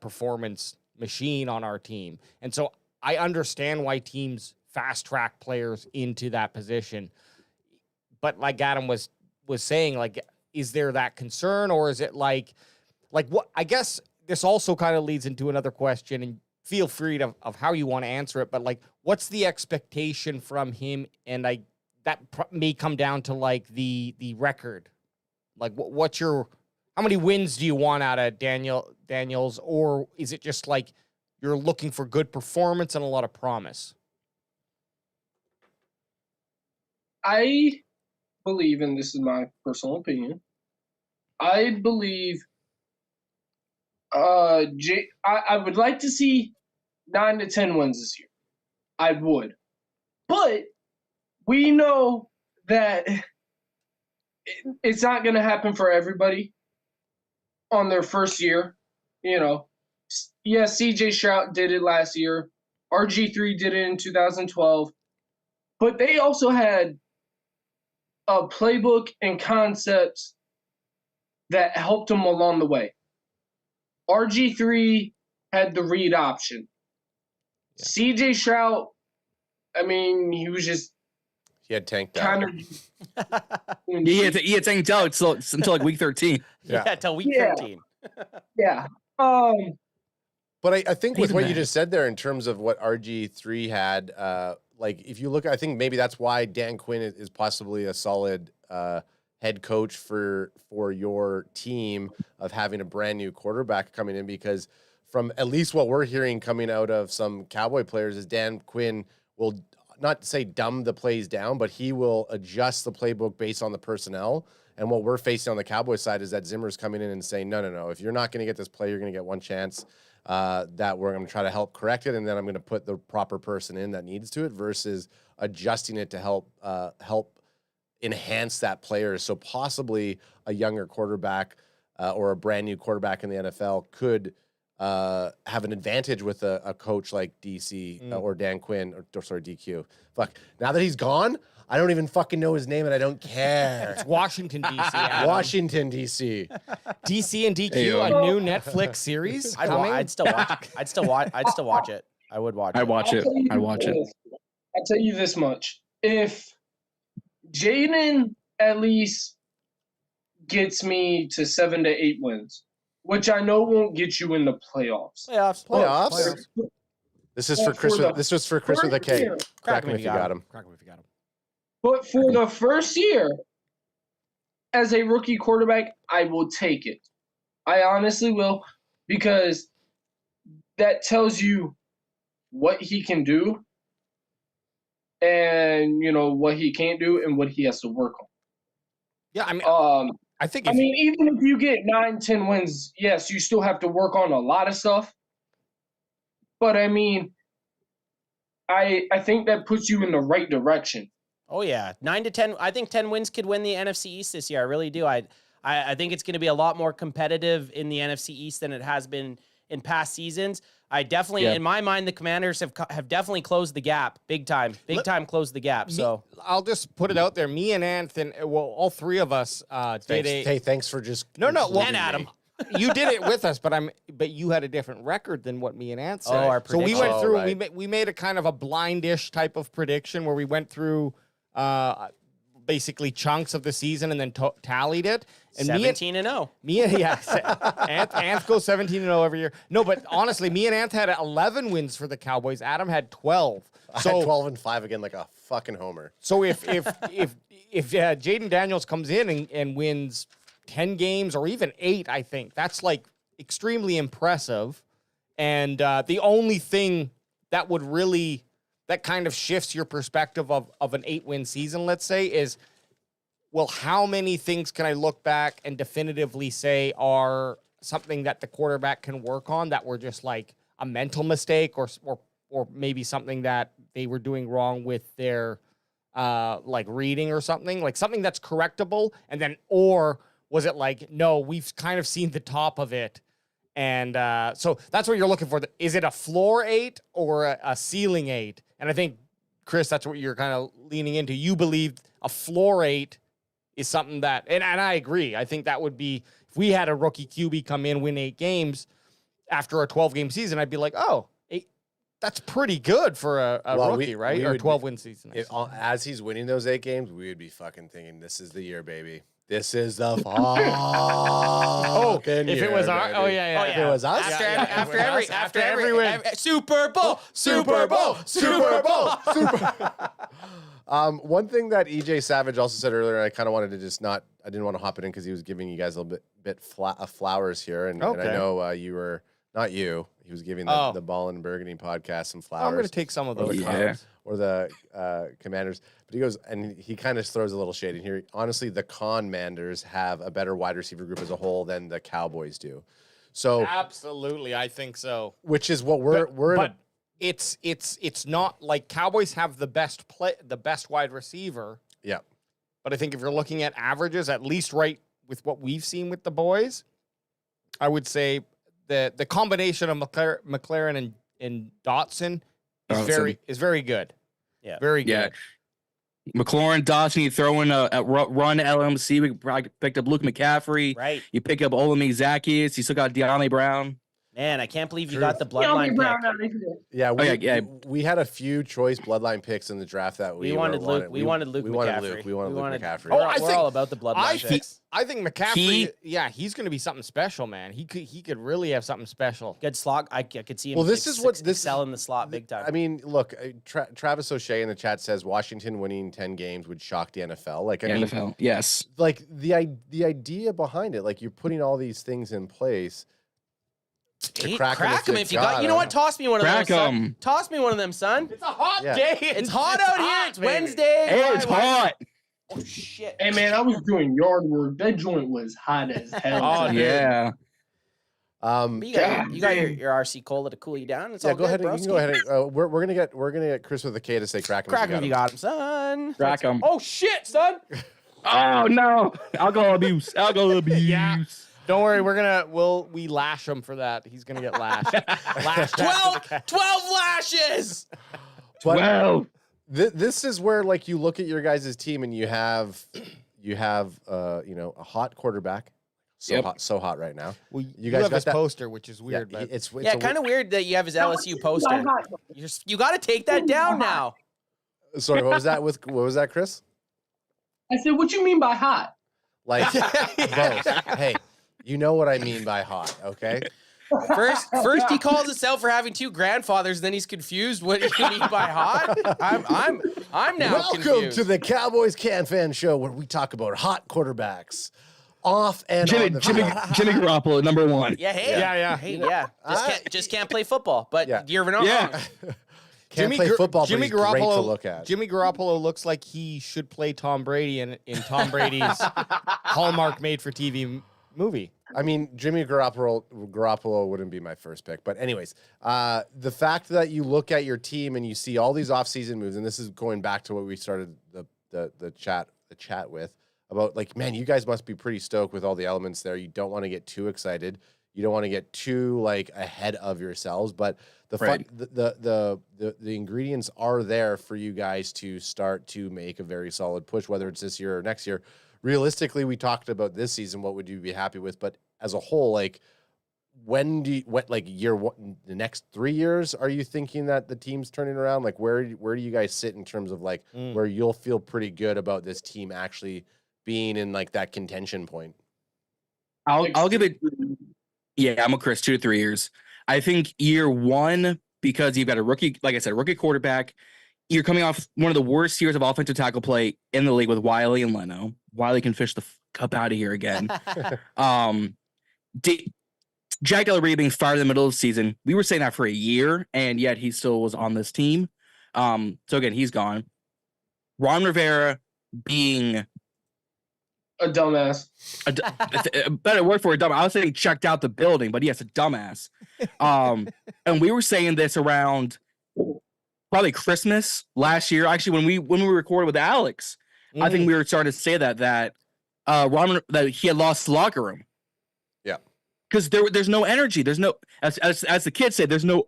performance machine on our team. And so I understand why teams fast track players into that position. But like Adam was saying, like, is there that concern, or is it like what? I guess this also kind of leads into another question, and feel free of how you want to answer it. But like, what's the expectation from him? And that may come down to like the record. Like, how many wins do you want out of Daniels, or is it just like you're looking for good performance and a lot of promise? I believe, and this is my personal opinion, I believe I would like to see 9 to 10 wins this year. I would. But we know that it's not going to happen for everybody on their first year. CJ Stroud did it last year. RG3 did it in 2012. But they also had a playbook and concepts that helped them along the way. RG3 had the read option. Yeah. CJ Stroud, he was just he had tanked out. He had tanked out until like week 13. Yeah, until week 13. Yeah. But I think with what you just said there in terms of what RG3 had, like, if you look, I think maybe that's why Dan Quinn is possibly a solid head coach for your team, of having a brand new quarterback coming in, because from at least what we're hearing coming out of some Cowboy players is Dan Quinn will not say dumb the plays down, but he will adjust the playbook based on the personnel. And what we're facing on the Cowboy side is that Zimmer's coming in and saying, no, if you're not going to get this play, you're going to get one chance, that we're going to try to help correct it, and then I'm going to put the proper person in that needs to it, versus adjusting it to help enhance that player. So possibly a younger quarterback or a brand new quarterback in the NFL could have an advantage with a coach like DC or Dan Quinn or sorry, DQ. Fuck. Now that he's gone, I don't even fucking know his name and I don't care. It's Washington, D.C. Adam. Washington, D.C. DC and DQ, Hey, a new Netflix series coming. I'd still watch it. I'd still watch it. I would watch it. I'd watch it. I'd watch it. I'll tell you this much. If Jaden at least gets me to 7 to 8 wins, which I know won't get you in the playoffs. Playoffs? This is for Chris. This was for Chris with a K. Crack him if you got him. Crack him if you got him. But for the first year, as a rookie quarterback, I will take it. I honestly will, because that tells you what he can do and, what he can't do and what he has to work on. Yeah, I mean, I think. Even if you get 9, 10 wins, yes, you still have to work on a lot of stuff. But I think that puts you in the right direction. Oh yeah, 9 to 10. I think 10 wins could win the NFC East this year. I really do. I think it's going to be a lot more competitive in the NFC East than it has been in past seasons. I definitely, in my mind, the Commanders have definitely closed the gap, big time, closed the gap. So I'll just put it out there. Me and Anthony, all three of us did a. Hey, thanks for just And Adam. You did it with us, but you had a different record than what me and Ant said. Oh, our so we prediction. went through. Right. We made a kind of a blindish type of prediction where we went through basically chunks of the season and then tallied it. And 17-0. Ant goes 17-0 every year. No, but honestly, me and Ant had 11 wins for the Cowboys. Adam had 12. I had 12-5 again, like a fucking homer. So if Jaden Daniels comes in and wins 10 games or even 8, I think that's like extremely impressive. And the only thing that would really that kind of shifts your perspective of an 8-win season, let's say, is, well, how many things can I look back and definitively say are something that the quarterback can work on that were just like a mental mistake or maybe something that they were doing wrong with their like reading or something, like something that's correctable, and then, or was it like, no, we've kind of seen the top of it. And so that's what you're looking for. Is it a floor 8 or a ceiling 8? And I think, Chris, that's what you're kind of leaning into. You believe a floor 8 is something that, and I agree. I think that would be, if we had a rookie QB come in, win 8 games after a 12-game season, I'd be like, oh, 8, that's pretty good for a rookie, right? Or a 12-win season. As he's winning those 8 games, we would be fucking thinking, this is the year, baby. This is the fucking if year, it was our, baby. oh yeah. If it was us, After every win. Super Bowl. One thing that EJ Savage also said earlier, and I kind of wanted to just I didn't want to hop it in because he was giving you guys a little bit of flowers here, and I know you were not you. He was giving the Ballin and Burgundy podcast some flowers. I'm going to take some of those. Or the Commanders. But he goes, and he kind of throws a little shade in here. Honestly, the Commanders have a better wide receiver group as a whole than the Cowboys do. So absolutely, I think so. Which is what we're. But it's not like Cowboys have the best wide receiver. Yeah. But I think if you're looking at averages, at least right with what we've seen with the boys, I would say the combination of McLaren and Dotson is very good. Yeah. Very good. Yeah. McLaurin, Dawson, you throw in a run LMC. We picked up Luke McCaffrey. Right. You pick up Olamide Zaccheaus. You still got De'Ami Brown. Man, I can't believe you got the bloodline pick. Yeah, we had a few choice bloodline picks in the draft that we wanted Luke. We wanted Luke McCaffrey. We wanted Luke McCaffrey. We're all about the bloodline picks. I think McCaffrey, he's going to be something special, man. He could really have something special. Good slot. I could see him. Well, this excel in the slot big time. I mean, look, Travis O'Shea in the chat says Washington winning 10 games would shock the NFL. Like, NFL, yes. Like the idea behind it, like you're putting all these things in place. Crack them if you got. You know what? Toss me one of those. Son. Toss me one of them, son. It's a hot day. It's hot out here. It's Wednesday. Hey, it's hot. Oh shit. Hey man, I was doing yard work. That joint was hot as hell. Oh yeah. But you got your RC Cola to cool you down. It's Yeah, all go good, ahead. You can go ahead. We're gonna get Chris with a K to say crack 'em. Crack him if you got him, son. Crack 'em. Oh shit, son. Oh no, alcohol abuse. Yeah. Don't worry, we lash him for that. He's gonna get lashed. Lashed back to the 12 lashes. But 12. this is where like you look at your guys' team and you have a hot quarterback. So hot right now. Well, You you guys have got his that- poster, which is weird. Yeah, but it's Yeah, kind of weird that you have his LSU poster. You got to take that down now. Sorry, what was that, Chris? I said, what you mean by hot? Like both. Hey, you know what I mean by hot, okay? First he calls us out for having two grandfathers, then he's confused what you mean by hot. I'm now Welcome confused. to the Cowboys CanFan show where we talk about hot quarterbacks off and Jimmy on the field. Garoppolo, number one. Yeah, hey, Yeah. hey, yeah. Just can't play football, but Yeah. you're not Yeah. wrong. Can't play football, Jimmy but he's great to Garoppolo, look at. Jimmy Garoppolo looks like he should play Tom Brady in Tom Brady's Hallmark made-for-TV movie. I mean, Jimmy Garoppolo wouldn't be my first pick. But anyways, the fact that you look at your team and you see all these offseason moves, and this is going back to what we started the chat with, about like, man, you guys must be pretty stoked with all the elements there. You don't want to get too excited. You don't want to get too like ahead of yourselves, but the ingredients are there for you guys to start to make a very solid push, whether it's this year or next year. Realistically, we talked about this season. What would you be happy with? But as a whole, like, the next 3 years, are you thinking that the team's turning around? Like, where do you guys sit in terms of like where you'll feel pretty good about this team actually being in like that contention point? I'll give it. Yeah, I'm a Chris, 2 to 3 years. I think year one, because you've got a rookie, like I said, rookie quarterback. You're coming off one of the worst years of offensive tackle play in the league with Wiley and Leno. Wiley can fish the cup out of here again. Jack Del Rio being fired in the middle of the season. We were saying that for a year, and yet he still was on this team. So again, he's gone. Ron Rivera being A dumbass. a better word for a dumb. I was saying checked out the building, but yes, a dumbass. And we were saying this around probably Christmas last year. Actually, when we recorded with Alex, I think we were starting to say that Ron, that he had lost the locker room. Yeah, because there's no energy. There's no, as the kids say, there's no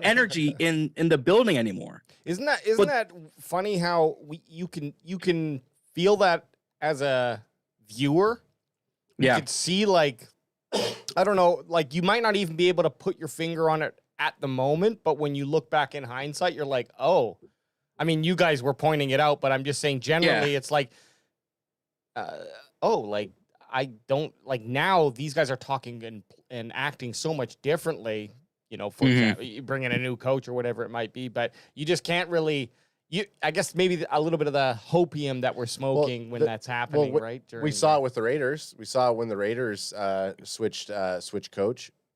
energy in the building anymore. Isn't that funny how you can feel that as a viewer? You could see, like, I don't know, like you might not even be able to put your finger on it at the moment, but when you look back in hindsight, you're like, oh, I mean, you guys were pointing it out, but I'm just saying generally it's like, like I don't like now these guys are talking and acting so much differently, you know, for example, you bring in a new coach or whatever it might be, but you just can't really, I guess maybe a little bit of the hopium that we're smoking when that's happening, right? We saw it with the Raiders. We saw it when the Raiders switched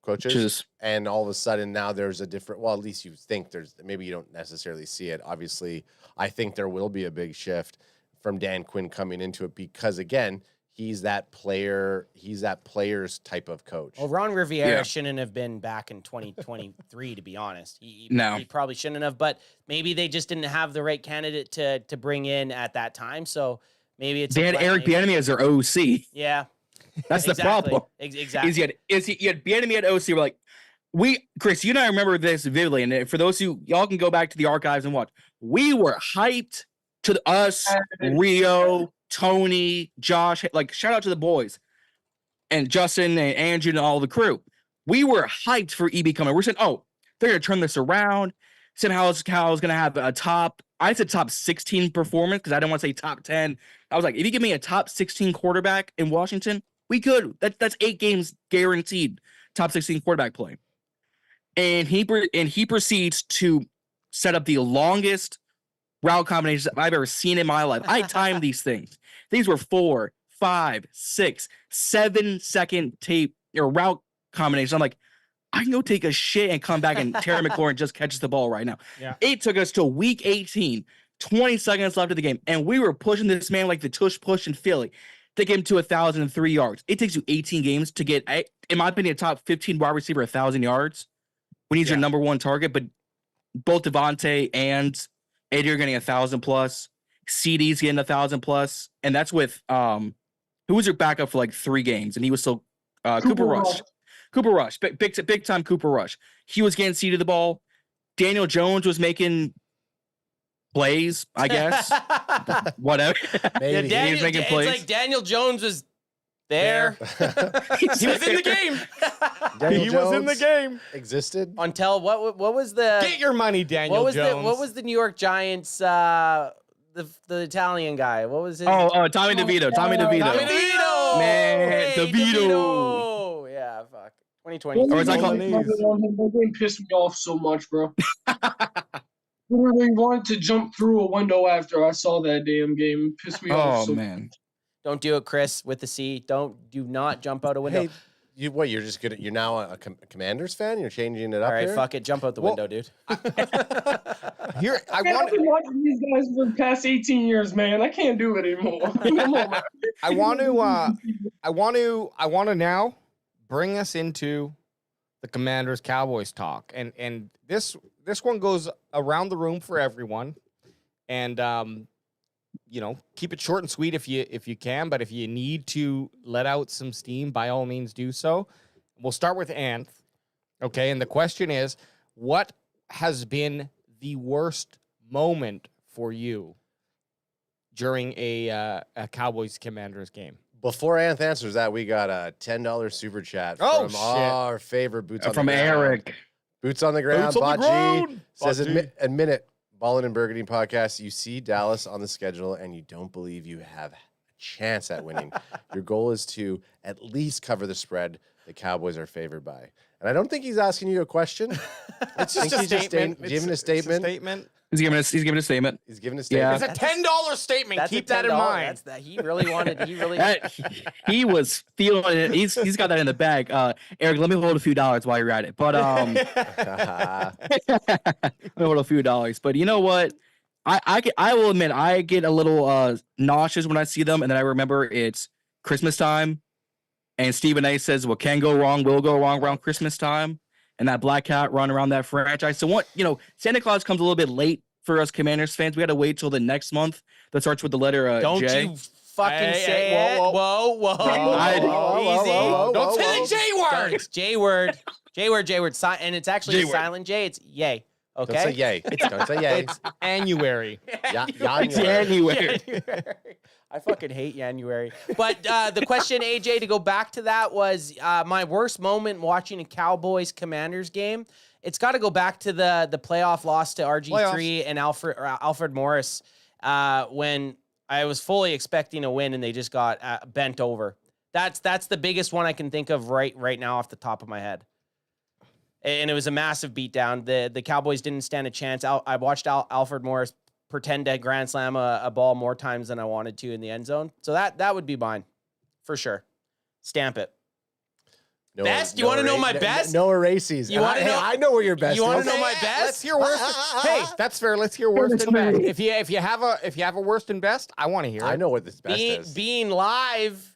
coaches, and all of a sudden now there's a different. Well, at least you think there's. Maybe you don't necessarily see it. Obviously, I think there will be a big shift from Dan Quinn coming into it because again, he's that player. He's that player's type of coach. Well, Ron Rivera shouldn't have been back in 2023, to be honest. He probably shouldn't have, but maybe they just didn't have the right candidate to bring in at that time. So maybe they had Eric Bieniemy as their OC. Yeah, that's the problem. Exactly. You had Bieniemy at OC. We're like, Chris, you and I remember this vividly, and for those who y'all can go back to the archives and watch. We were hyped to us, Rio, Tony, Josh, like shout out to the boys and Justin and Andrew and all the crew. We were hyped for EB coming. We're saying, oh, they're going to turn this around. Somehow Cal is going to have a top 16 performance because I don't want to say top 10. I was like, if you give me a top 16 quarterback in Washington, we could. That's 8 games guaranteed top 16 quarterback play. And he proceeds to set up the longest route combinations I've ever seen in my life. I timed these things. These were 4, 5, 6, 7 second tape or route combinations. I'm like, I can go take a shit and come back and Terry McLaurin just catches the ball right now. Yeah. It took us to week 18, 20 seconds left of the game, and we were pushing this man like the tush push in Philly. to get him to 1,003 yards. It takes you 18 games to get, in my opinion, a top 15 wide receiver 1,000 yards when he's your number one target. But both Devontae and Eddie are getting 1,000 plus. CD's getting 1,000 plus, and that's with who was your backup for like 3 games, and he was still Cooper Rush. Cooper Rush, big time Cooper Rush. He was getting seeded the ball. Daniel Jones was making plays, I guess. Whatever. Maybe. Yeah, He was making plays. It's like Daniel Jones was there. He was in the game. Daniel He was in the Jones game. Existed. Until what was the Get your money, Daniel Jones. what was the New York Giants the Italian guy? What was his Oh, Tommy DeVito. Tommy DeVito. Tommy DeVito. Man, Hey, DeVito. Yeah, fuck. 2020. Or it's like That game pissed me off so much, bro. Literally wanted to jump through a window after I saw that damn game. It pissed me off Oh so man. Don't do it, Chris, with the C. Do not jump out a window. Hey, you're just gonna, you're now a Commanders fan? You're changing it up All right, here? fuck it. Jump out the window, dude. Here, I Man, I've want been watching these guys for the past 18 years, man. I can't do it anymore. Come on, man. I want to now bring us into the Commanders Cowboys talk, and this one goes around the room for everyone, and keep it short and sweet if you can, but if you need to let out some steam, by all means do so. We'll start with Anth, okay? And the question is, what has been the worst moment for you during a Cowboys Commanders game? Before Anth answers that, we got a $10 super chat Oh, from shit. our favorite Boots on From the Ground. Eric. Boots on the Ground. Boots on the Bot G ground. says, Bot G. admit it, Ballin and Burgundy podcast, you see Dallas on the schedule and you don't believe you have a chance at winning. Your goal is to at least cover the spread the Cowboys are favored by. And I don't think he's asking you a question. It's just a statement. Giving a statement. He's giving a statement. He's giving a Yeah. statement. It's a $10 statement. That's Keep a that in $10. mind. That's that. He really wanted. He really. He was feeling it. He's got that in the bag. Eric, let me hold a few dollars while you're at it. But let me hold a few dollars. But you know what? I will admit I get a little nauseous when I see them, and then I remember it's Christmas time, and Stephen A says what can go wrong will go wrong around Christmas time, and that black cat run around that franchise. So what Santa Claus comes a little bit late for us Commanders fans. We got to wait till the next month that starts with the letter Don't J. you fucking Hey, say hey, it. whoa, Whoa. Easy. Don't say the J word. It's J word. J word. And it's actually a J-word. silent J. It's yay. Okay. Don't say yay. Don't say yay. It's Annuary. It's anywhere. January. I fucking hate January. But the question, AJ, to go back to that was my worst moment watching a Cowboys Commanders game. It's got to go back to the playoff loss to RG3 and Alfred Morris when I was fully expecting a win and they just got bent over. That's the biggest one I can think of right now off the top of my head. And it was a massive beatdown. The Cowboys didn't stand a chance. I watched Alfred Morris pretend to grand slam a ball more times than I wanted to in the end zone. So that would be mine for sure. Stamp it. No, Best? You wanna know my best? No erases. You wanna know- I know where your best You want is. to know my best? Let's hear worst. Hey, that's fair. Let's hear worst and best. If you have a worst and best, I want to hear it. I know what this best is. Being live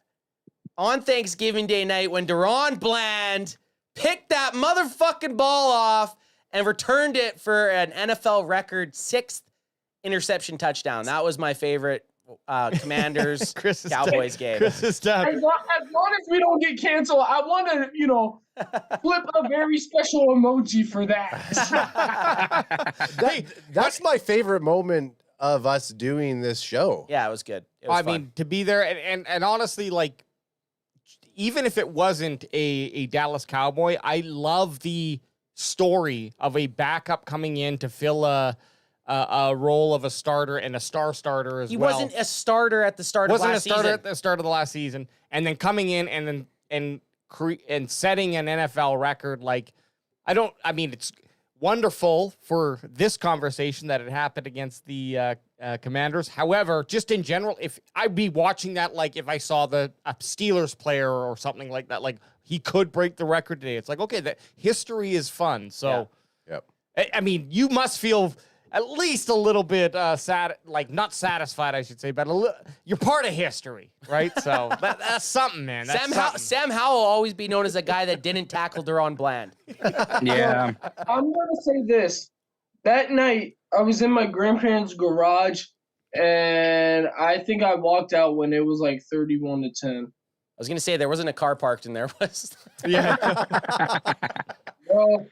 on Thanksgiving Day night when Deron Bland picked that motherfucking ball off and returned it for an NFL record 6th interception touchdown. That was my favorite Commanders Chris is Cowboys game. Chris is done. As long as we don't get canceled, I want to, flip a very special emoji for that. That's my favorite moment of us doing this show. Yeah, it was good. It was I fun. mean, to be there and honestly, like, even if it wasn't a Dallas Cowboy, I love the story of a backup coming in to fill a role of a starter and a star starter as he well. wasn't a starter at the start of Wasn't last a starter season. at the start of the last season, and then coming in and setting an NFL record. Like, I mean, it's wonderful for this conversation that it happened against the Commanders. However, just in general, if I'd be watching that, like if I saw a Steelers player or something like that, like he could break the record today. It's like, okay, that history is fun. So, Yep. I mean, you must feel at least a little bit sad, like not satisfied, I should say, but you're part of history, right? So that's something, man. That's something. Sam Howell will always be known as a guy that didn't tackle Deron Bland. Yeah. I'm gonna say this. That night, I was in my grandparents' garage, and I think I walked out when it was like 31-10. I was gonna say there wasn't a car parked in there, was? Yeah. Well,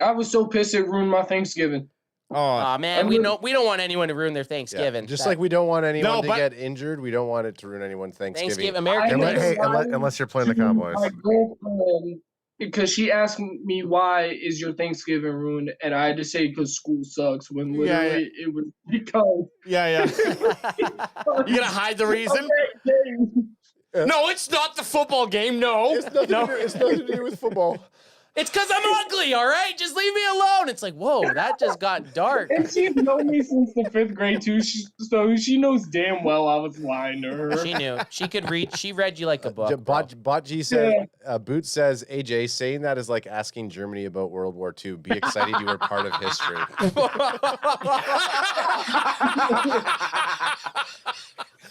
I was so pissed it ruined my Thanksgiving. Oh man, we don't want anyone to ruin their Yeah. Thanksgiving. Just like we don't want anyone to but- get injured, we don't want it to ruin anyone's Thanksgiving. American I- Hey, Thanksgiving. unless you're playing the To Cowboys. My girlfriend, because she asked me why is your Thanksgiving ruined, and I had to say because school sucks. When Yeah, literally it was because Yeah. You gonna hide the reason? No, it's not the football game. No, It's nothing to do with football. It's because I'm ugly, all right? Just leave me alone. It's like, whoa, that just got dark. And she's known me since the 5th grade too, so she knows damn well I was lying to her. She knew. She could read. She read you like a book. bro. Bot G said, Boots says, AJ, saying that is like asking Germany about World War II. Be excited you were part of history.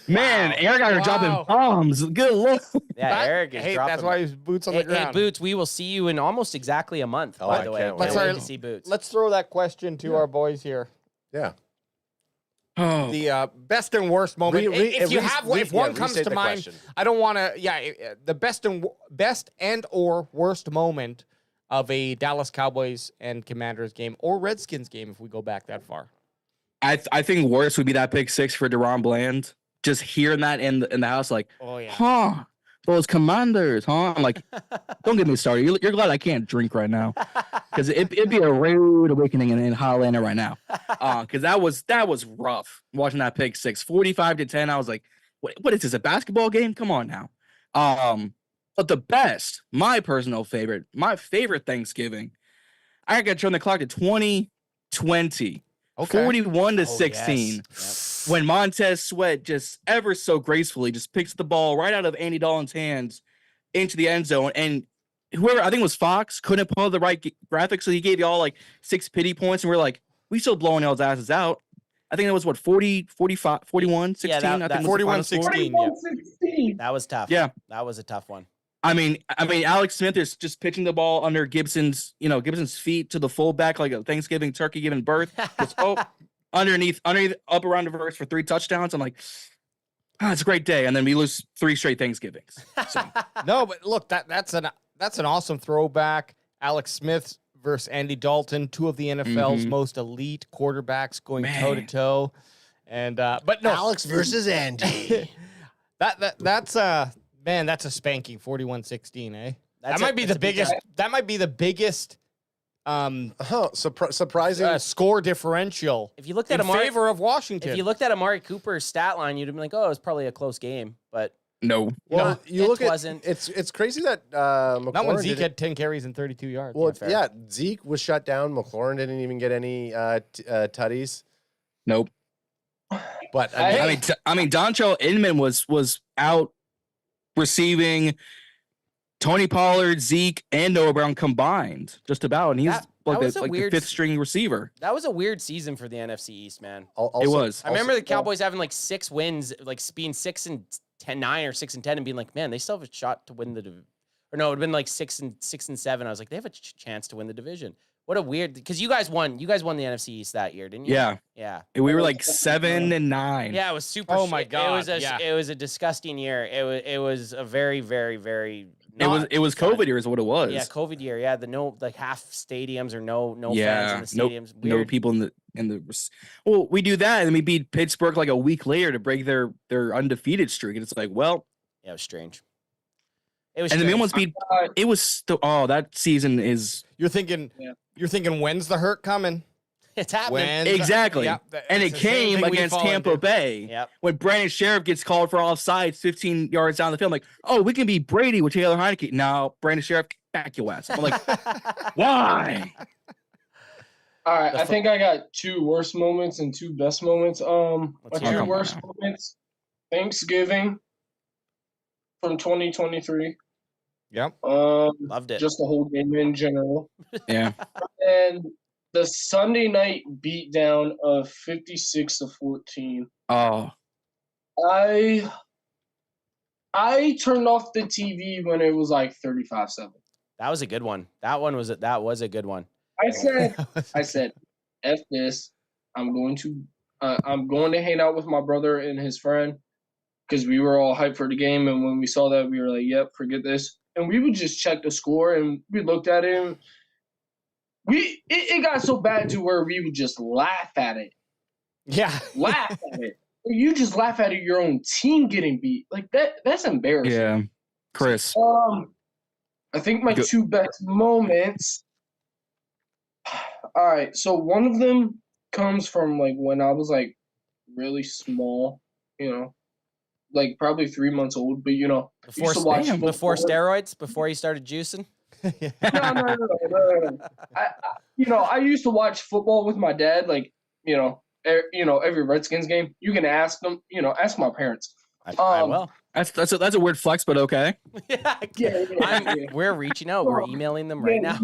Man, Eric out here dropping bombs. Good look. Yeah, Eric is Hey, dropping. that's why he's boots on the Hey, ground. Boots, we will see you in almost exactly a month, Oh, by I the way. can't Can't wait. wait Let's- to see Boots. Let's throw that question to our boys here. Yeah. Oh, The best and worst moment. If one comes restate to the mind, question. I don't want to. Yeah, the best and or worst moment of a Dallas Cowboys and Commanders game or Redskins game, if we go back that far. I think worse would be that pick 6 for Deron Bland. Just hearing that in the house, like, Oh yeah. huh, those Commanders, huh? I'm like, don't get me started. You're glad I can't drink right now, because it'd be a rude awakening in Hollander right now. Because that was rough watching that pick 6, 45-10. I was like, what is this, a basketball game? Come on now. But the best, my personal favorite, my favorite Thanksgiving, I got to turn the clock to 2020. Okay. 41-16. When Montez Sweat just ever so gracefully just picks the ball right out of Andy Dalton's hands into the end zone, and whoever, I think it was Fox, couldn't pull the right graphics, so he gave you all like 6 pity points, and we're like, we still blowing y'all's asses out. I think it was what, 40, 45, 41, 16. Yeah, that- I think was the final score. 41-16. Yeah. 16. That was tough. Yeah. That was a tough one. I mean, Alex Smith is just pitching the ball under Gibson's feet to the fullback like a Thanksgiving turkey giving birth. Just, underneath, up around the verse for 3 touchdowns. I'm like, it's a great day, and then we lose 3 straight Thanksgivings. So No, but look, that's an awesome throwback. Alex Smith versus Andy Dalton, 2 of the NFL's most elite quarterbacks going toe to toe. And but no, Alex versus Andy. that's a spanking 41-16, eh? That might be the biggest. That might be the biggest Surprising. score differential If you looked at in favor of Washington. if you looked at Amari Cooper's stat line, you'd have been like, oh, it was probably a close game. But no. well, no, you it look wasn't. at it's crazy that McLaurin Not when Zeke didn't- had 10 carries and 32 yards. Well, fair. yeah, Zeke was shut down. McLaurin didn't even get any tutties. Nope. But I- I mean, Dontrell Inman was out receiving Tony Pollard, Zeke, and Noah Brown combined, just about, and he's That was a the weird 5th string receiver. That was a weird season for the NFC East, man. It was. I remember the Cowboys having like 6 wins, like being 6-9 or 6-10, and being like, man, they still have a shot to win the division. Or no, it would have been like 6-7. I was like, they have a chance to win the division. What a weird, because you guys won the NFC East that year, didn't you? Yeah, Yeah. we were like 7-9. Yeah, it was super. Oh my shit. God, It was a disgusting year. It was a very, very, very. It was fun. COVID year is what it was. Yeah, COVID year. Yeah, like half stadiums or no fans Yeah, in the no, stadiums. no Weird. people in the. Well, we do that, and we beat Pittsburgh like a week later to break their undefeated streak, and it's like, well, Yeah, it was strange. It was. and then we strange. almost beat. It was still. Oh, that season is You're thinking, when's the hurt coming? It's happening. When's the- exactly, Yeah, and it's it the same came thing we against fall Tampa into. Bay. Yep. When Brandon Sheriff gets called for offsides 15 yards down the field, I'm like, oh, we can beat Brady with Taylor Heineke. No, Brandon Sheriff, back your ass. I'm like, why? All right, I think I got 2 worst moments and 2 best moments. My Let's hear 2 them. worst moments: Thanksgiving from 2023. Yep. Loved it. Just the whole game in general. Yeah. And the Sunday night beatdown of 56-14. Oh, I turned off the TV when it was like 35-7. That was a good one. That was a good one. I said, F this. I'm going to hang out with my brother and his friend because we were all hyped for the game. And when we saw that, we were like, yep, forget this. And we would just check the score and we looked at it. And it got so bad to where we would just laugh at it. Yeah. Laugh at it. You just laugh at your own team getting beat. Like that's embarrassing. yeah. Chris. I think my two best moments. All right, so one of them comes from like when I was like really small, like probably 3 months old. But Before used to watch before football. steroids, before you started juicing. No. I used to watch football with my dad. Like every Redskins game. You can ask them. Ask my parents. I will. That's a weird flex, but okay. Yeah. We're reaching out. We're emailing them right now.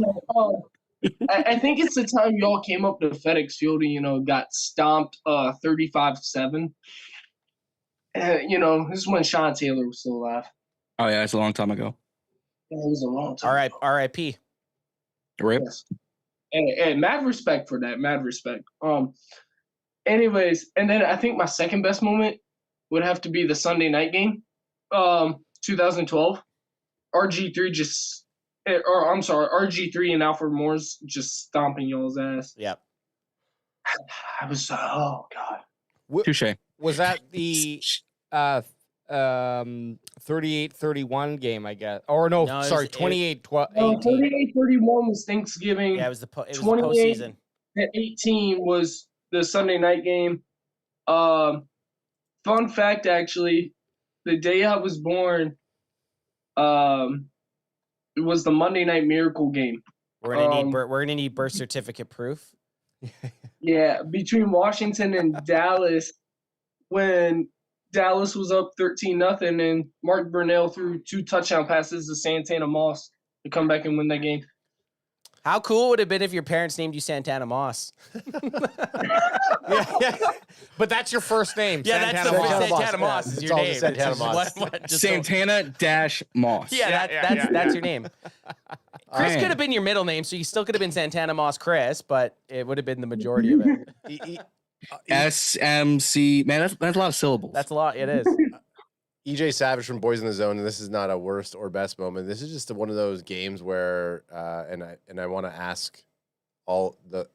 I think it's the time y'all came up to FedEx Field and, got stomped 35-7. This is when Sean Taylor was still alive. Oh, yeah, it's a long time ago. Yeah, it was a long time. All right, R.I.P. Rip. Yes. And mad respect for that. Mad respect. Anyways, and then I think my second best moment would have to be the Sunday night game, 2012. RG3 and Alfred Morris just stomping y'all's ass. Yep. I was oh god. Touche. Was that the 38-31 game, I guess? Or no, No, sorry, 28-18. 38-31 was Thanksgiving. Yeah, it was the 28 postseason. 18 was the Sunday night game. Fun fact, actually, the day I was born, it was the Monday Night Miracle game. We're gonna need birth certificate proof. Yeah, between Washington and Dallas, when Dallas was up 13-0, and Mark Burnell threw 2 touchdown passes to Santana Moss to come back and win that game. How cool would it have been if your parents named you Santana Moss? Yeah. But that's your first name. Yeah, Santana that's Moss. the Santana Moss is It's your all name. just Santana It's just Moss. just Santana-Moss. Yeah, that's your name. Chris Man. could have been your middle name, so you still could have been Santana Moss Chris, but it would have been the majority of it. SMC. Man, that's a lot of syllables. That's a lot. It is. EJ Savage from Boys in the Zone, and this is not a worst or best moment. This is just one of those games where, and I want to ask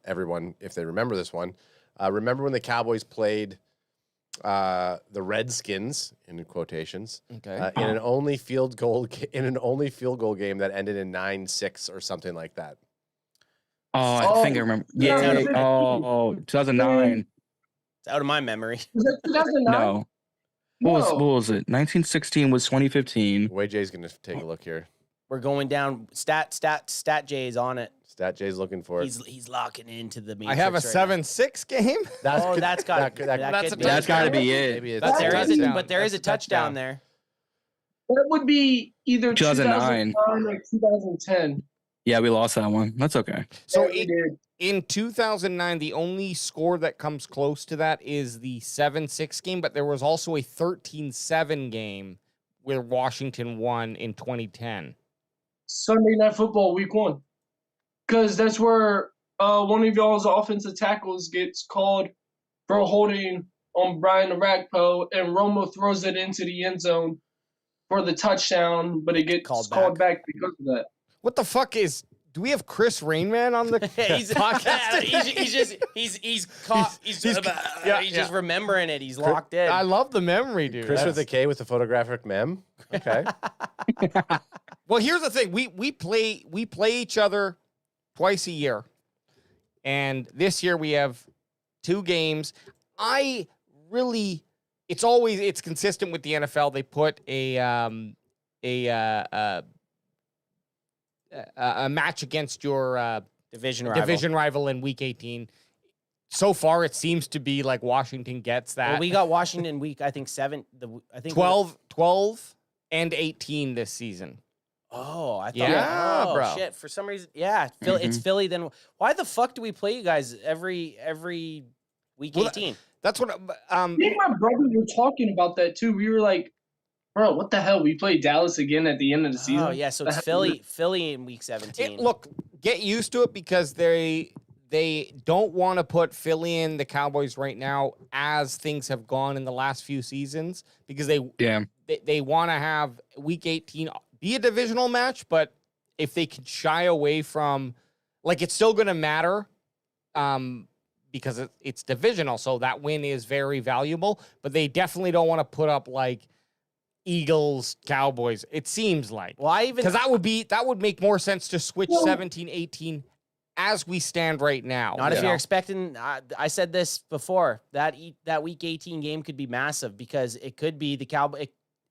everyone if they remember this one. Remember when the Cowboys played the Redskins in quotations Okay. in an only field goal game that ended in 9-6 or something like that. I think I remember. Yeah. 2009. It's out of my memory. Was that 2009? No. What was it? 1916 was 2015. Way Jay's gonna take a look here. We're going down. Stat J's on it. Stat Jay's looking for it. He's locking into the matrix. I have a right now. 7-6 game. That's got to be it. Maybe it's But touchdown. there is a touchdown there. That would be either 2009. 2009 or 2010. Yeah, we lost that one. That's okay. So Yeah, we did. in 2009, the only score that comes close to that is the 7-6 game, but there was also a 13-7 game where Washington won in 2010. Sunday Night Football Week 1. Because that's where one of y'all's offensive tackles gets called for holding on Brian Arakpo, and Romo throws it into the end zone for the touchdown, but it gets called back because of that. What the fuck is? Do we have Chris Rainman on the he's podcast? he's caught. He's just remembering it. He's locked in. I love the memory, dude. Chris with a K with the photographic mem. Okay. Well, here's the thing: we play each other twice a year, and this year we have 2 games. It's consistent with the NFL. They put a match against your division rival in week 18. So far, it seems to be like Washington gets that. Well, we got Washington week, I think 7. I think 12 and 18 this season. Oh, I thought. Yeah, oh, bro. shit. For some reason, yeah, it's Philly. Then why the fuck do we play you guys every week Well, 18? That's what. Me and my brother were talking about that too. We were like, bro, what the hell? We play Dallas again at the end of the season. Oh yeah, so it's The hell? Philly in week 17. Look, get used to it because they don't want to put Philly in the Cowboys right now as things have gone in the last few seasons because they want to have week 18 be a divisional match, but if they can shy away from, like, it's still going to matter because it's divisional, so that win is very valuable, but they definitely don't want to put up like Eagles, Cowboys. It seems like. Well, Because that would make more sense to switch 17, 18 as we stand right now. Not if you're expecting. I said this before. That week 18 game could be massive because it could be the Cowboys.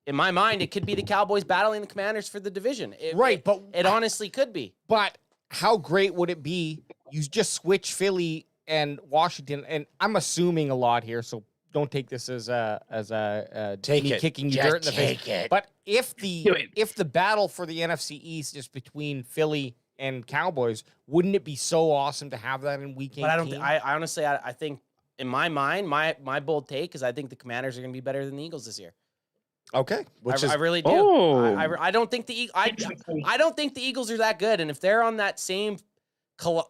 In my mind, it could be the Cowboys battling the Commanders for the division. But it honestly could be. But how great would it be? You just switch Philly and Washington, and I'm assuming a lot here, so don't take this as me kicking you dirt in the face. But if the battle for the NFC East is between Philly and Cowboys, wouldn't it be so awesome to have that in week 18? But I honestly think in my mind, my bold take is I think the Commanders are going to be better than the Eagles this year. Okay, I really do. Oh. I don't think I don't think the Eagles are that good, and if they're on that same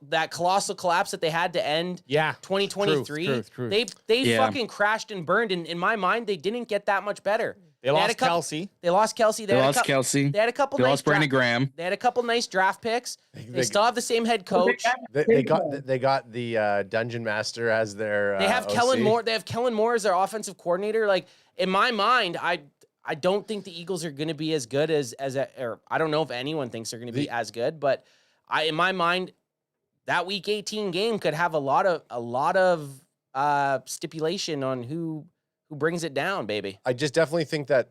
that colossal collapse that they had to end 2023, truth. they fucking crashed and burned. And in my mind, they didn't get that much better. They lost Kelsey. They lost Kelsey. They lost Kelsey. They had a couple. They lost Brandon Graham. They had a couple nice draft picks. They still have the same head coach. They got the Dungeon Master as their. They have OC. Kellen Moore. They have Kellen Moore as their offensive coordinator. Like in my mind, I don't think the Eagles are going to be as good or I don't know if anyone thinks they're going to be as good, but in my mind, that week 18 game could have a lot of stipulation on who brings it down, baby. I just definitely think that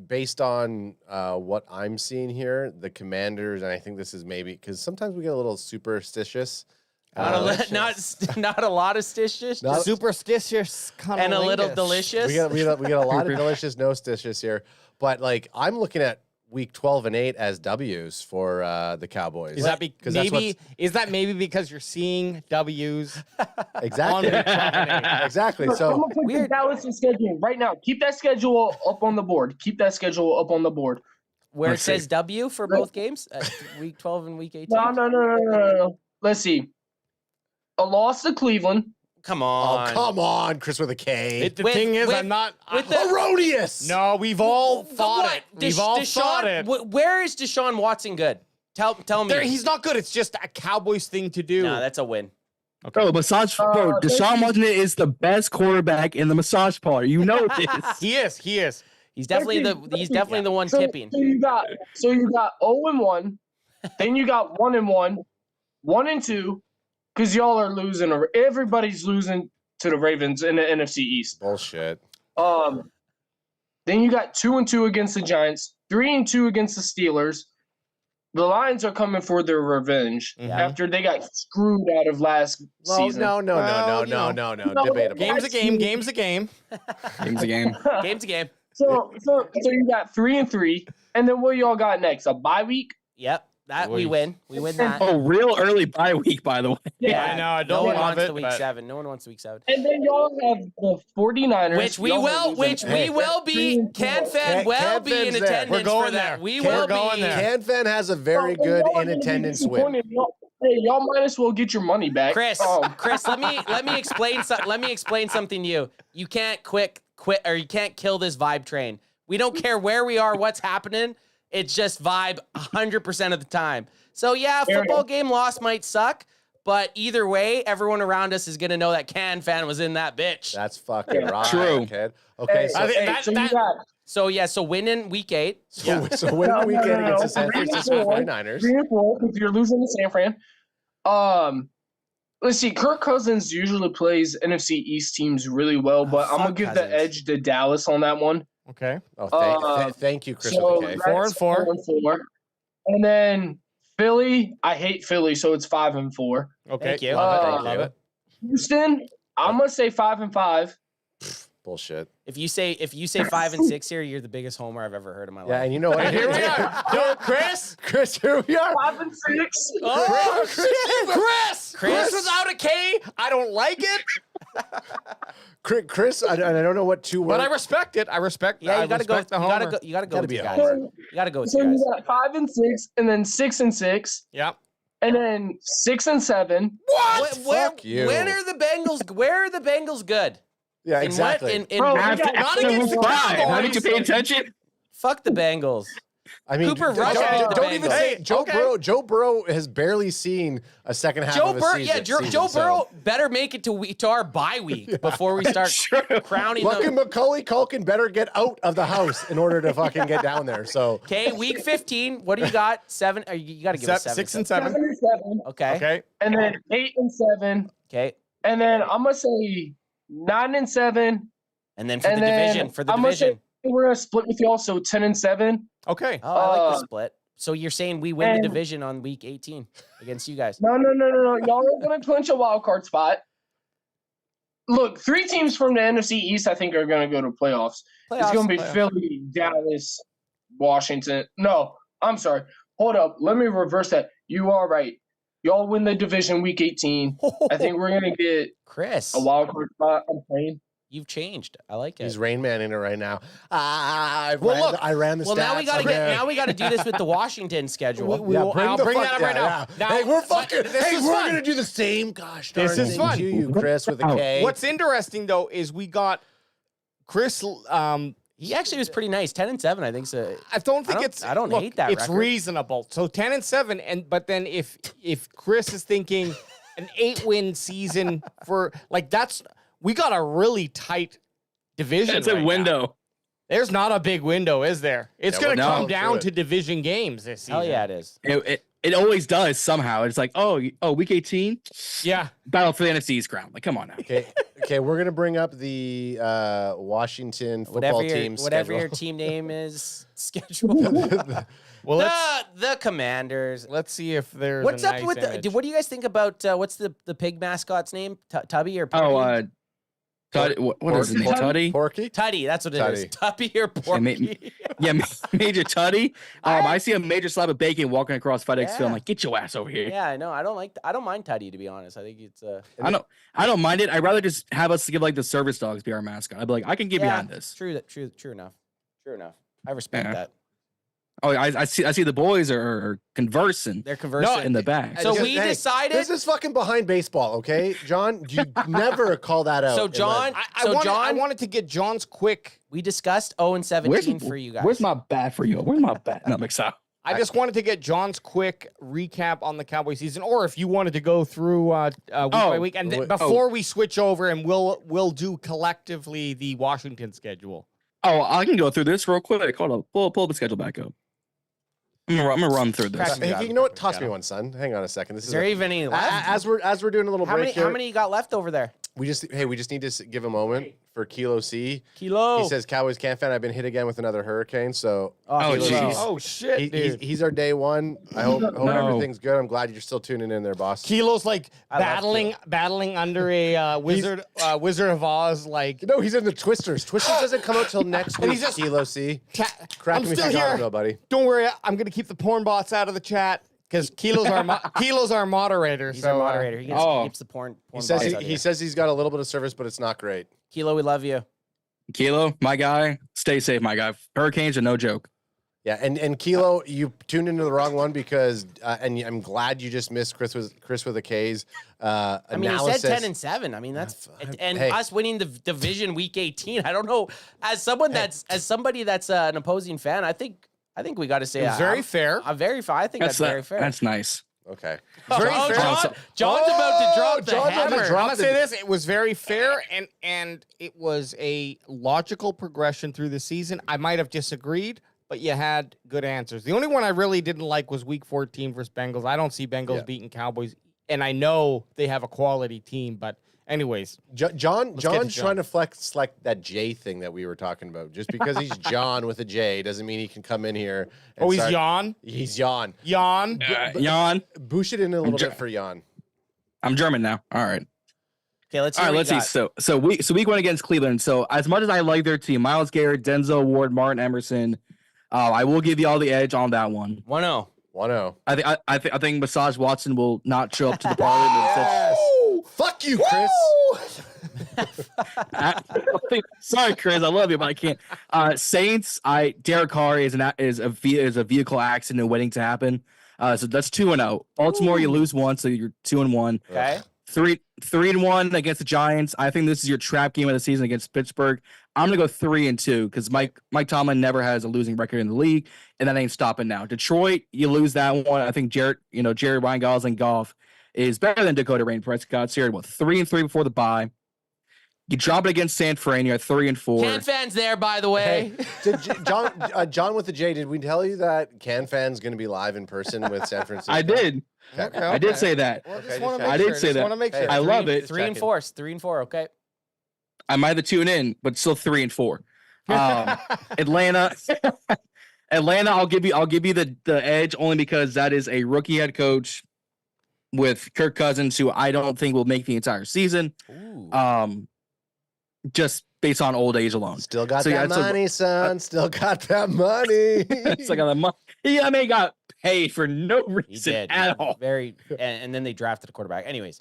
based on what I'm seeing here, the Commanders, and I think this is maybe because sometimes we get a little superstitious. Not a lot of stitious, Not- Superstitious and a little delicious. We got a lot of delicious no stitious here, but like I'm looking at week 12 and 8 as W's for the Cowboys. Is that maybe because you're seeing W's? Exactly. Exactly. I'm So gonna put the Dallas' schedule right now. Keep that schedule up on the board. Where Let's it says see. W for both games, week 12 and week 18. No. Let's see. A loss to Cleveland. Come oh on. come on, Chris with a K. The thing is, I'm not. Erroneous. No, we've all thought What? it. We've all thought it. Where is Deshaun Watson good? Tell me. He's not good. It's just a Cowboys thing to do. No, that's a win. Bro, Deshaun Watson is the best quarterback in the massage parlor. You know this. He is. He's definitely the one tipping. So you got 0-1, then you got 1-1, 1-2, because y'all are losing. Everybody's losing to the Ravens in the NFC East. Bullshit. Then you got 2-2 against the Giants, 3-2 against the Steelers. The Lions are coming for their revenge after they got screwed out of last season. No. Debatable. Game's a game. Game's a game. Game's a game. So you got 3-3, and then what y'all got next? A bye week? Yep. That we win. We win that. Oh, real early bye week, by the way. Yeah, I know. I No don't one love wants it. the week but- 7. No one wants week 7. And then y'all have the 49ers. Which we will be. CanFan will be in CanFan's there. attendance We're going for that. there. We We're will going be. there. CanFan has a very good in attendance win. Y'all might as well get your money back. Chris, let me explain something to you. You can't quit or you can't kill this vibe train. We don't care where we are, what's happening. It's just vibe 100% of the time. So yeah, football game loss might suck, but either way, everyone around us is gonna know that CanFan was in that bitch. That's fucking right. True. Kid. Okay, so So winning week 8. so winning weekend against the San Francisco 49ers. 3-4 if you're losing to San Fran. Let's see. Kirk Cousins usually plays NFC East teams really well, but I'm gonna give the edge to Dallas on that one. Okay. Oh, thank you, Chris. So with a K. that's 4-4. And then Philly, I hate Philly, so it's 5-4. Okay. Thank you. Love it. Houston, I'm gonna say 5-5. Bullshit. If you say 5 and 6 here, you're the biggest homer I've ever heard in my life. Yeah, and you know what? Here we are. No, Chris. Chris, here we are. 5 and 6. Oh, Chris. Chris without a K. I don't like it, Chris, I don't know what two words. but I respect it. I respect. Yeah, I you gotta go. respect the You gotta homer. go. You gotta go Gotta with be you a guys. homer. You gotta go with So you guys. you got 5 and 6, and then 6 and 6, Yep. and then 6 and 7. What? Fuck you. When are the Bengals? Where are the Bengals good? Yeah, In exactly. what? In Bro, After, got after against the five. How did you pay Cowboys. attention? fuck the Bengals. I mean, Cooper don't- Rush don't, beat the don't even Bengals. say Joe Okay. Burrow. Joe Burrow has barely seen a second half Joe of a Burrow, season. yeah, Joe Burrow better make it to our bye week before we start Sure. crowning Fucking them. Macaulay Culkin better get out of the house in order to fucking get down there. So Okay, week 15. What do you got? 7. You got to give us 7. 6 and 7 7. and 7, Okay. Okay. and then 8 and 7, Okay. and then I'm gonna say 9 and 7, And then for and the then division, for the I'm gonna say division. we're gonna split with y'all, so 10 and 7. Okay. Oh, I like the Uh, split. So you're saying we win the and- division on week 18 against you guys? No. Y'all are gonna clinch a wild card spot. Look, 3 teams from the NFC East, I think, are gonna go to playoffs. It's gonna be Philly, Dallas, Washington. No, I'm sorry. Hold up. Let me reverse that. You are right. Y'all win the division week 18. I think we're gonna get Chris, a wild card spot. I'm playing. you've changed. I like it. he's Rain Man in it right now. I Well, ran the Well, now we stats gotta on get. there. Now we gotta do this with the Washington schedule. Yeah, I'll the bring fuck- that up right yeah, now. yeah. Hey, we're Now, fucking. this Hey, is we're fun. gonna do the same. Gosh, This darn is thing fun. to you, Chris, with a K. What's interesting though is we got Chris. He actually was pretty nice. 10 and 7, I think. So I don't think I don't hate that It's record. reasonable. So 10 and 7, but then if Chris is thinking an 8-win season for we got a really tight division. That's right a now. window. There's not a big window, is there? It's Yeah, going to we're come not down through to it. division games this season. hell yeah, it is. It always does somehow. It's like, oh, week 18, Yeah. battle for the NFC's crown. Like, come on now. Okay, we're gonna bring up the Washington football team Whatever your schedule. team name is, schedule. Well, let's the Commanders. see if there's What's a up nice with image. what do you guys think about what's the pig mascot's name? Tubby or Porky? Oh, Tuddy, what is his name? Porky? Tuddy? Porky? Tuddy, that's what it is. Tuddy. Tubby or Porky? Yeah, Major Tuddy. I see a major slab of bacon walking across FedEx Field. I'm like, get your ass over here. Yeah, I know. I don't mind Tuddy, to be honest. I think it's I don't mind it. I'd rather just have us give like the service dogs be our mascot. I'd be like, I can get behind this. True enough. I respect Yeah. that. Oh, I see the boys are conversing They're conversing. in the back. So Because, we hey, decided. This is fucking behind baseball, okay, John? You never call that out. So in the- John, I wanted to get John's quick. we discussed 0 and 17 for you guys. Where's my bat for you? Where's my bat? No, mix out. I just wanted to get John's quick recap on the Cowboy season, or if you wanted to go through week by week, and before we switch over, and we'll do collectively the Washington schedule. Oh, I can go through this real quick. Hold up. Pull the schedule back up. I'm gonna run through this. Crack me Hey, up. you know what? Toss me one, son. Hang on a second. This Is there even any left? as we're doing a little How break many? here. How many you got left over there? We just need to give a moment for Kilo C. Kilo. He says Cowboys CanFan. I've been hit again with another hurricane, so Oh, Kilo. jeez. Oh shit, dude! he's our day one. I hope No. everything's good. I'm glad you're still tuning in there, boss. Kilo's like I love battling under a Wizard of Oz like. No, he's in the Twisters. Twisters doesn't come out till next And week. he's just- Kilo C. Crack I'm me if still you got here. it, though, buddy. Don't worry, I'm gonna keep the porn bots out of the chat because Kilo's our moderator. He's so, our moderator. He keeps the porn. He says bots out he here. says he's got a little bit of service, but it's not great. Kilo, we love you. Kilo, my guy, stay safe, my guy. Hurricanes are no joke. Yeah, and Kilo, you tuned into the wrong one because, and I'm glad you just missed Chris with a K's. I mean, he analysis. said 10 and 7. I mean, that's and Hey. us winning the division week 18. I don't know. As somebody that's an opposing fan, I think we got to say It was very fair. Very fair. I think that's very fair. That's nice. Okay. Very Oh, fair. John's about to drop the John's about to hammer. drop I'm gonna say this: it was very fair, and it was a logical progression through the season. I might have disagreed, but you had good answers. The only one I really didn't like was Week 14 versus Bengals. I don't see Bengals Yeah. beating Cowboys, and I know they have a quality team. But anyways, John's get to John. trying to flex like that J thing that we were talking about. Just because he's John with a J doesn't mean he can come in here. And he's start- Jan. He's Jan. Jan, Boosh it in a little bit for Jan. I'm German now. All right. Okay, let's All hear right, what let's you see. got. So week one against Cleveland. So as much as I like their team, Miles Garrett, Denzel Ward, Martin Emerson, I will give you all the edge on that one. 1-0. 1-0. I think Massage Watson will not show up to the party. Yes. Fuck you, Chris. Sorry, Chris, I love you, but I can't. Saints, Derek Carr is a vehicle accident waiting to happen. So that's 2-0. Baltimore, you lose one, so you're 2-1. Okay. 3-1 against the Giants. I think this is your trap game of the season against Pittsburgh. I'm gonna go 3-2 because Mike Tomlin never has a losing record in the league, and that ain't stopping now. Detroit, you lose that one. I think Jerry Ryan and Goff is better than Dakota Rain Prescott. So you're 3-3 before the bye. You drop it against San Fran. You're at 3-4. CanFan's there, by the way. Hey, John with the J, did we tell you that CanFan's going to be live in person with San Francisco? I did. Okay. I did say that. Well, Okay, just wanna just make I did sure, say just that. wanna make sure. I love it. 3-4. 3-4. Okay. I might have to tune in, but still 3-4. Atlanta, I'll give you the edge only because that is a rookie head coach with Kirk Cousins, who I don't think will make the entire season. Ooh. Just based on old age alone. Still got So, yeah, that so- money, son. Still got that money. It's like I mean, got paid for no He reason did. at all. And then they drafted a quarterback. Anyways,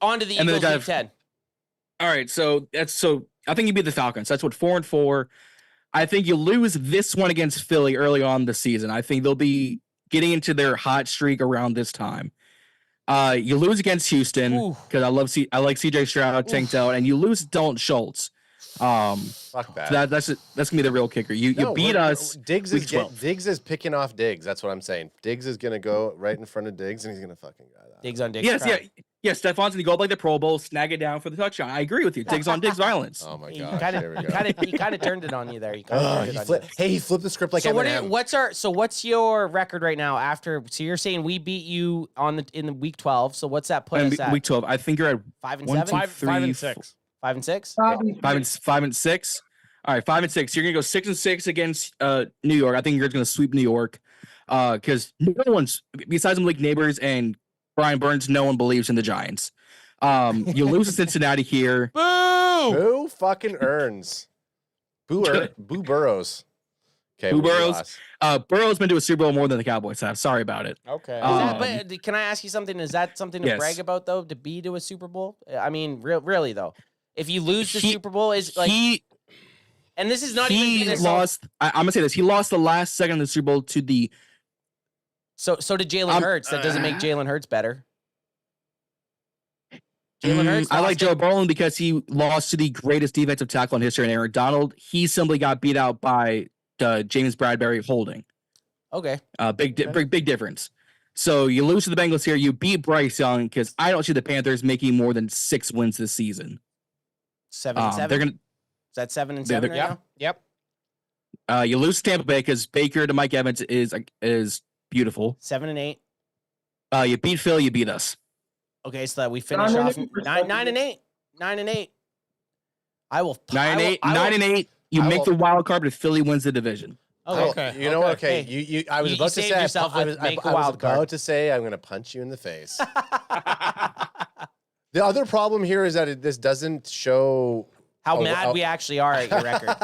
on to the And then Eagles they week 10. All right, so I think you beat the Falcons. That's what 4-4. I think you lose this one against Philly early on the season. I think they'll be getting into their hot streak around this time. You lose against Houston because I like CJ Stroud, tanked out, and you lose Dalton Schultz. Fuck that. So that's gonna be the real kicker. You beat us. Diggs week is 12. Diggs is picking off Diggs. That's what I'm saying. Diggs is gonna go right in front of Diggs, and he's gonna fucking guy that. Diggs on Diggs. Yes, crap. yeah. Stephon's gonna go up like the Pro Bowl, snag it down for the touchdown. I agree with you. Diggs on Diggs violence. Oh my He god. kind of turned it on you there. He kinda turned it on you. Hey, he flipped the script like So Eminem. what's your record right now after? So you're saying we beat you in the week 12. So what's that put And us at? week 12, I think you're at 5 and one, 7, two, 5 and three, 6. 5 and 6. 5 and 6. All right, 5 and 6. You're gonna go 6-6 against New York. I think you're gonna sweep New York because no one's besides Malik Neighbors and Brian Burns. No one believes in the Giants. You lose to Cincinnati here. Boo! Who fucking earns? Boo Burrows. Okay, Boo we Burrows? lost. Burrow's been to a Super Bowl more than the Cowboys have. Sorry about it. Okay. But can I ask you something? Is that something to Yes. brag about though? To be to a Super Bowl? I mean, really though, if you lose the He- Super Bowl, is like, and this is not he even being lost. I'm gonna say this. He lost the last second of the Super Bowl to the. So did Jalen Hurts. That doesn't make Jalen Hurts better. Jalen Hurts. I like lost Joe it. Ballin because he lost to the greatest defensive tackle in history, and Aaron Donald. He simply got beat out by James Bradbury holding. Okay. Big difference. So you lose to the Bengals here. You beat Bryce Young because I don't see the Panthers making more than 6 wins this season. 7 and 7. They're gonna. Is that 7 and they're- 7 right now? Yep. You lose to Tampa Bay because Baker to Mike Evans is beautiful. 7 and 8. You beat Phil. You beat us. Okay, so that we finish off 9 and 8. 9 and 8. I will 9 and 8. I will- 9 and 8. You I make will- the wild card if Philly wins the division. Okay. You know what? Okay. Okay, you I was You about to saved say yourself I with was make a I was wild card. about to say I'm going to punch you in the face. The other problem here is that this doesn't show How mad we actually are at your record.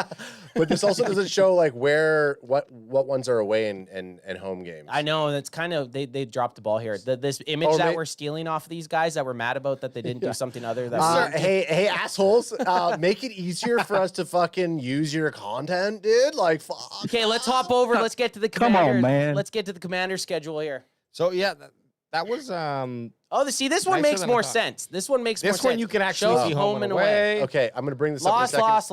but this also doesn't show like what ones are away and home games. I know that's kind of they dropped the ball here. This image Oh, that they- we're stealing off of these guys that we're mad about that they didn't do something other than hey assholes, make it easier for us to fucking use your content, dude. Like fuck. Okay, let's hop over. Let's get to the Come on, commander. man. Let's get to the commander schedule here. So yeah, that was This one Nicer makes than I more thought. sense. This one makes more this sense. one you can actually Shows see home and away. Okay, I'm gonna bring this up in a Lost.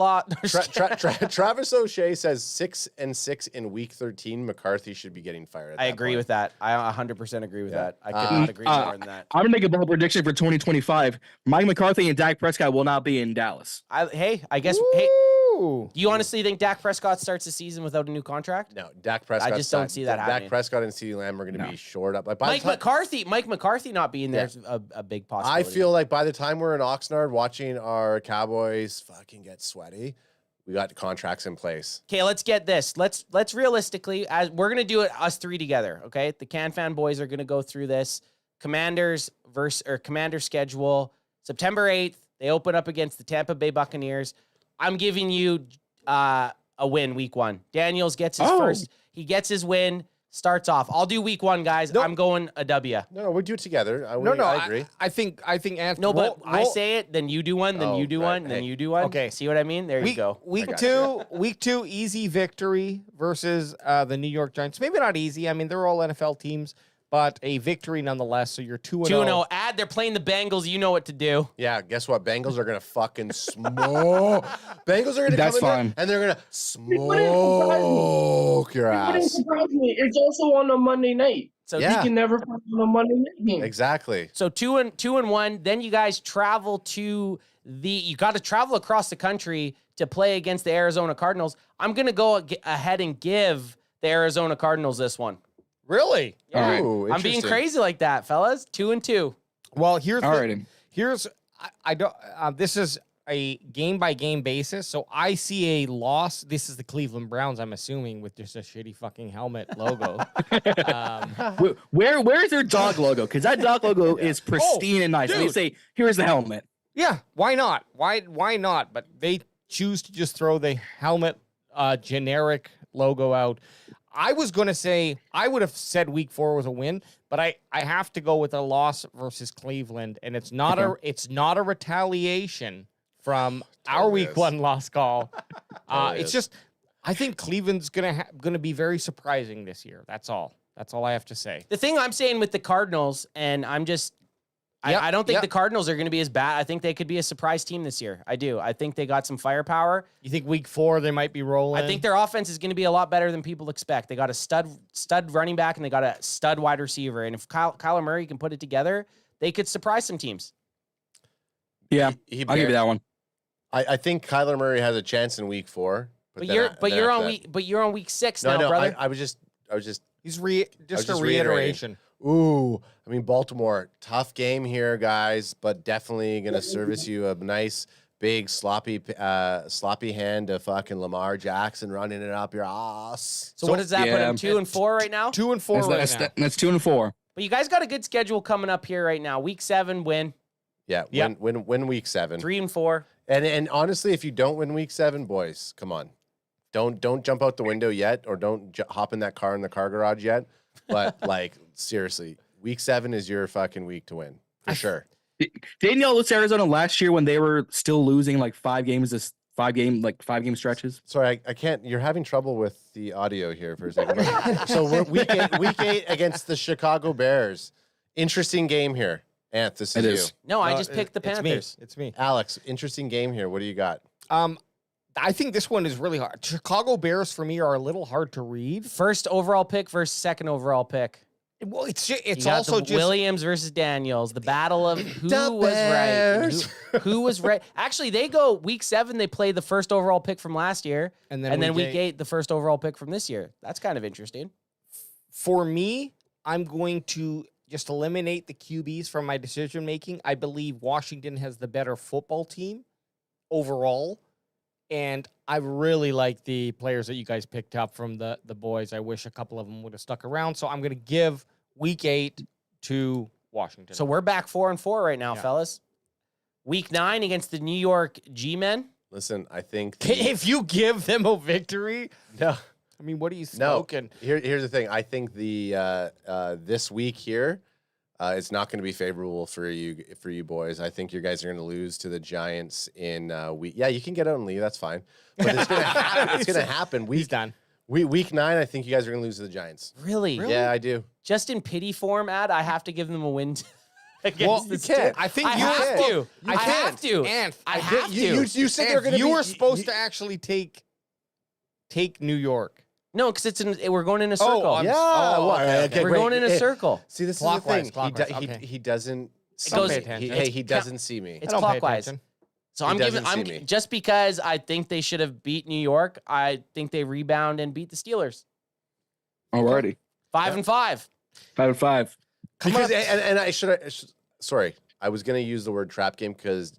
second. Travis O'Shea says 6 and 6 in week 13. McCarthy should be getting fired. At I that agree point. with that. I 100% agree with Yeah. that. I could not agree more than that. I'm gonna make a bold prediction for 2025. Mike McCarthy and Dak Prescott will not be in Dallas. I guess. Hey, Ooh. do you honestly think Dak Prescott starts the season without a new contract? No, Dak Prescott. just don't see that happening. Dak Prescott and CeeDee Lamb are going to No. be short up. Like by Mike the time, McCarthy not being there is a big possibility. I feel like by the time we're in Oxnard watching our Cowboys fucking get sweaty, we got contracts in place. Okay, let's get this. Let's realistically, as we're gonna do it, us three together. Okay, the CanFan boys are gonna go through this. Commander schedule September 8th. They open up against the Tampa Bay Buccaneers. I'm giving you a win week 1. Daniels gets his first. He gets his win. Starts off. I'll do week 1, guys. I'm going a W. No, we do it together. I agree. I think Anthony. No, but I say it, then you do one, then you do one, then Hey. you do one. Okay. See what I mean? There you go. Week 2, easy victory versus the New York Giants. Maybe not easy. I mean, they're all NFL teams, but a victory nonetheless. So you're 2-0. 2-0. Add, they're playing the Bengals. You know what to do. Yeah, guess what? Bengals are gonna fucking smoke. Bengals are gonna That's come in fine. there and they're gonna smoke your It wouldn't ass. surprise me. It's also on a Monday night. So Yeah. You can never find on a Monday night game. Exactly. So 2-1. Then you guys travel to you got to travel across the country to play against the Arizona Cardinals. I'm gonna go ahead and give the Arizona Cardinals this one. Really? Yeah. right. Ooh, I'm being interesting. crazy like that, fellas. 2-2. Well, here's Alrighty. I don't. This is a game by game basis, so I see a loss. This is the Cleveland Browns, I'm assuming, with just a shitty fucking helmet logo. Where's their dog logo? Because that dog logo is pristine and nice. And they dude. say, here's the helmet. Yeah, why not? Why not? But they choose to just throw the helmet generic logo out. I was going to say, I would have said week 4 was a win, but I have to go with a loss versus Cleveland, and it's not a retaliation from our Totally week is. 1 loss call. Totally It's is. just, I think Cleveland's gonna be very surprising this year. That's all I have to say. The thing I'm saying with the Cardinals, and I'm just, I don't think the Cardinals are going to be as bad. I think they could be a surprise team this year. I do. I think they got some firepower. You think week 4 they might be rolling? I think their offense is going to be a lot better than people expect. They got a stud running back and they got a stud wide receiver. And if Kyler Murray can put it together, they could surprise some teams. Yeah, He I'll give you that one. I think Kyler Murray has a chance in week 4. But then you're after on that- you're on week 6 No, now, no. brother. I was just. he's just just a reiterating. reiteration. Ooh, I mean, Baltimore, tough game here, guys, but definitely going to service you a nice, big, sloppy hand of fucking Lamar Jackson running it up your ass. so what does that put Yeah. him 2-4 right now? 2-4 right now. That's 2-4. But you guys got a good schedule coming up here right now. Week 7 win, Yeah, Yep. win week 7. 3-4. And honestly, if you don't win week 7, boys, come on. Don't jump out the window yet, or don't hop in that car in the car garage yet. But like, seriously, week 7 is your fucking week to win for sure. Didn't y'all lose to Arizona last year when they were still losing like 5 game stretches? Sorry, I can't. You're having trouble with the audio here for a second. So we're week 8 against the Chicago Bears. Interesting game here. Ant, this is It you. is. No, I No, just picked the Panthers. It's me. Alex, interesting game here. What do you got? I think this one is really hard. Chicago Bears for me are a little hard to read. First overall pick versus second overall pick. Well, it's You got also the just Williams versus Daniels, the battle of who The was Bears. right. Who was right? Actually, they go week 7. They play the first overall pick from last year, and and then week week 8, the first overall pick from this year. That's kind of interesting. For me, I'm going to just eliminate the QBs from my decision making. I believe Washington has the better football team overall. And I really like the players that you guys picked up from the boys. I wish a couple of them would have stuck around. So I'm going to give week 8 to Washington. So we're back 4-4 right now, Yeah. fellas. Week 9 against the New York G-Men. Listen, I think if you give them a victory, no. I mean, what are you No. smoking? Here's the thing. I think the this week here, it's not going to be favorable for you boys. I think you guys are going to lose to the Giants in week. Yeah, you can get out and leave. That's fine. But it's going to happen. It's going to happen. He's done. Week 9, I think you guys are going to lose to the Giants. Really? Yeah, I do. Just in pity form, I have to give them a win against Well, the you can't. Steelers. I think I you have can't. to. You I have to. And I have to. You said they're going to you be. were supposed to actually take New York. No, because we're going in a circle. I'm- Yeah, Oh, well, okay, okay. we're going in a circle. See, this Clockwise, is the thing. clockwise, okay. He doesn't. It goes- see pay me. attention. He doesn't see me. It's I don't pay clockwise. attention. So He I'm doesn't giving. see me. Just because I think they should have beat New York, I think they rebound and beat the Steelers. Alrighty. 5-5. 5-5. Because and I should. Sorry, I was gonna use the word trap game because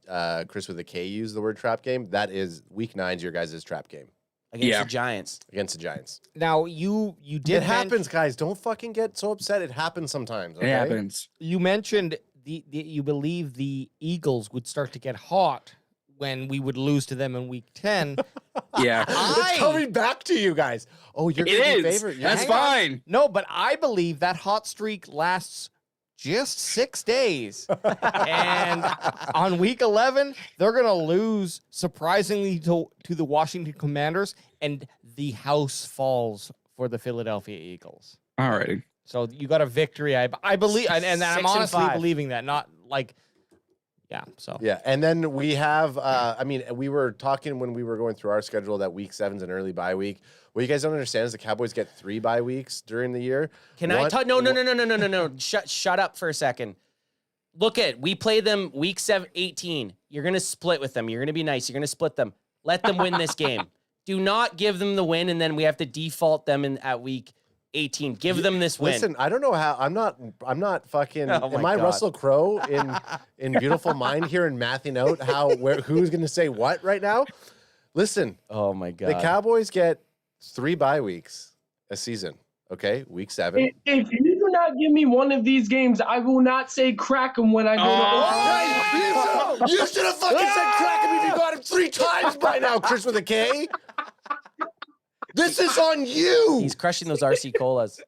Chris with a K used the word trap game. That is week 9's your guys' trap game Against Yeah. the Giants. against the Giants. Now you did It happens, guys. Don't fucking get so upset. It happens sometimes. It Okay? happens. You mentioned you believe the Eagles would start to get hot when we would lose to them in week 10. Yeah. It's coming back to you guys. Oh, you're It gonna be is. favorite. Yeah. That's Hang on. fine. No, but I believe that hot streak lasts just 6 days. And on week 11, they're going to lose surprisingly to the Washington Commanders, and the house falls for the Philadelphia Eagles. Alrighty. So you got a victory, I believe, and I'm 6 and honestly 5. believing that, not like, yeah. So Yeah, and then we have. I mean, we were talking when we were going through our schedule that week 7's an early bye week. What you guys don't understand is the Cowboys get 3 bye weeks during the year. Can I talk? No. Shut up for a second. Look we play them week 18. You're going to split with them. You're going to be nice. You're going to split them. Let them win this game. Do not give them the win, and then we have to default them at week 18. Give them this win. Listen, I don't know how. I'm not fucking. Oh my am I God. Russell Crowe in Beautiful Mind here and mathing out who's going to say what right now? Listen, Oh my God. the Cowboys get 3 bye weeks a season. Okay, week 7. If you do not give me one of these games, I will not say crack 'em when I go to. You should have fucking said crack him if you got him 3 times by now, Chris with a K. This is on you. He's crushing those RC colas.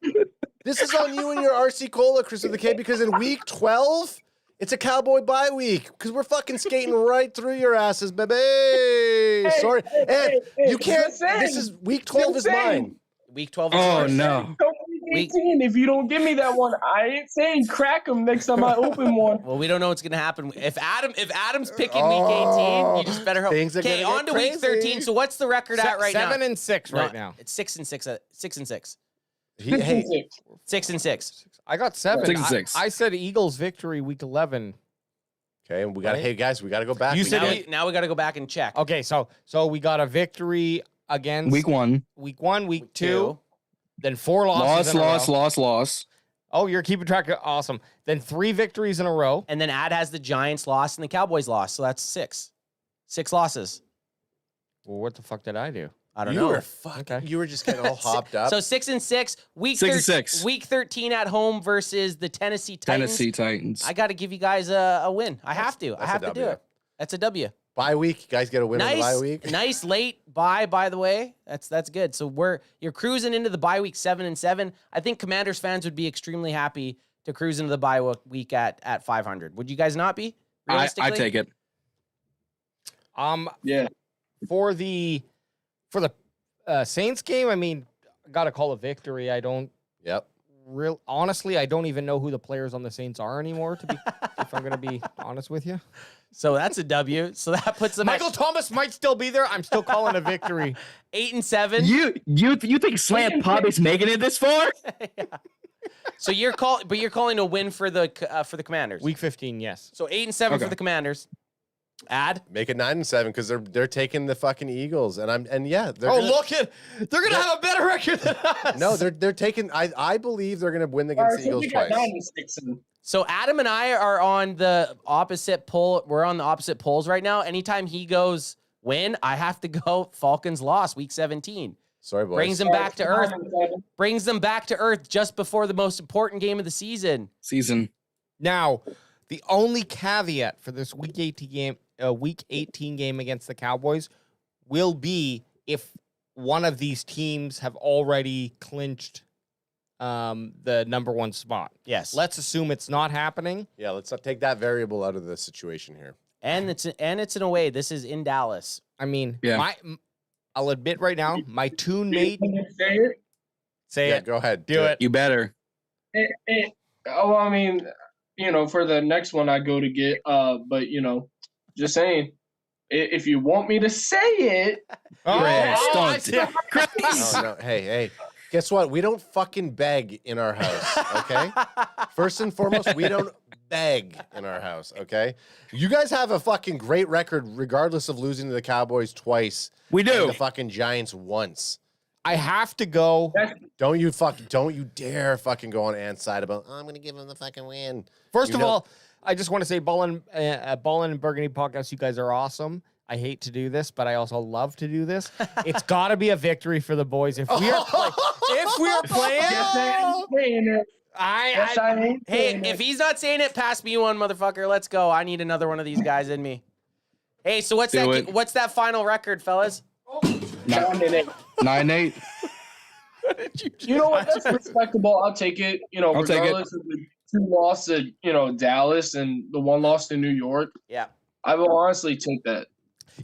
This is on you and your RC Cola, Chris with a K, because in week 12, it's a Cowboy bye week because we're fucking skating right through your asses, baby. Sorry. And you can't. This is week 12 is mine. Week 12 is Oh yours. no. Week 18, if you don't give me that one, I ain't saying crack 'em next time I open one. Well, we don't know what's gonna happen. If Adam's picking week 18, you just better hope. Things are Okay, gonna on get to week crazy. 13. So what's the record at right now? 7 and 6 right now. It's 6 and 6. 6 and 6. Hey, 6 and 6. I got 7. 6 and 6. I said Eagles victory week 11. okay, and we got. Right. Hey guys, we got to go back. You We said got- Now we got to go back and check. Okay, so we got a victory against Week 1. week 1, week 2, then 4 losses. Loss. Oh, you're keeping track of awesome. Then 3 victories in a row. And then Ad has the Giants loss and the Cowboys loss. So that's 6. 6 losses. Well, what the fuck did I do? I don't you know. were fucking. You were just getting all hopped up. So 6 and 6. Week 6 and 6. Week 13 at home versus the Tennessee Titans. Tennessee Titans. I got to give you guys a win. I have to. I that's have a to do W. it. That's a W. Bye week, you guys get a win on the bye Nice, week. nice late bye. By the way, that's good. So you're cruising into the bye week 7 and 7. I think Commanders fans would be extremely happy to cruise into the bye week at 500. Would you guys not be? I take it. Yeah. For the Saints game, I mean, got to call a victory. I don't Yep. honestly, I don't even know who the players on the Saints are anymore, to be if I'm going to be honest with you. So that's a W. So that puts them Michael Thomas might still be there. I'm still calling a victory. at 8 and 7. You think Slant Pop is making it this far? So you're calling a win for the Commanders. Week 15, yes. So 8 and 7 for Okay. the Commanders. Ad. Make it 9 and 7 because they're taking the fucking Eagles, and they're Oh, gonna, look at they're going to have a better record than us. No, they're taking. I believe they're gonna win All against right, the so we Eagles got twice. 9 and 6. So Adam and I are on the opposite pole. We're on the opposite poles right now. Anytime he goes win, I have to go Falcons loss week 17. Sorry, boys. Brings them back to earth. Brings them back to earth just before the most important game of the season. Now, the only caveat for this week 18 game against the Cowboys will be if one of these teams have already clinched the number 1 spot. Yes. Let's assume it's not happening. Yeah, let's not take that variable out of the situation here. And it's in a way. This is in Dallas. I mean, Yeah. I'll admit right now, my tune mate. Say Yeah, it. go ahead. Do it. You better. I mean, for the next one I go to get, but just saying, if you want me to say it, Chris, I don't. see. Chris. No, no. Hey. Guess what? We don't fucking beg in our house, okay? First and foremost, we don't beg in our house, okay? You guys have a fucking great record regardless of losing to the Cowboys twice. We And do. the fucking Giants once. I have to go. Don't you dare fucking go on Ant's side about, I'm going to give him the fucking win. First You of know- all, I just want to say, Ballin and Burgundy podcast, you guys are awesome. I hate to do this, but I also love to do this. It's got to be a victory for the boys. If we are playing, Yes, I ain't Hey, saying if it. he's not saying it, pass me one, motherfucker. Let's go. I need another one of these guys in me. Hey, so what's Do that? it. What's that final record, fellas? 9-8. 9-8. You know what? That's respectable. I'll take it. I'll take it. Regardless of the 2 loss to Dallas and the 1 loss to New York, Yeah. I will honestly take that.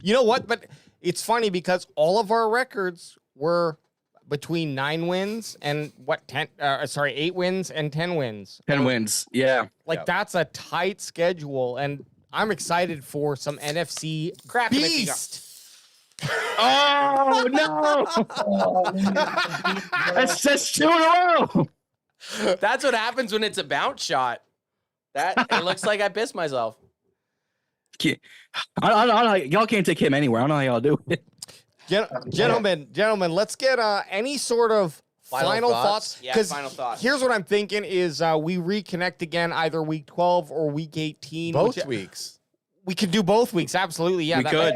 You know what? But it's funny because all of our records were between 9 wins and 8 wins and 10 wins. 10 wins. Yeah. Like that's a tight schedule, and I'm excited for some NFC Crack 'em if you got- beast. Oh, no. That's 2 in a row. That's what happens when it's a bounce shot. It looks like I pissed myself. I don't know. Y'all can't take him anywhere. I don't know how y'all do it. Gentlemen, let's get any sort of final thoughts. Yeah, 'Cause final thoughts. Here's what I'm thinking is we reconnect again either week 12 or week 18. Both weeks. We could do both weeks. Absolutely. Yeah. We could.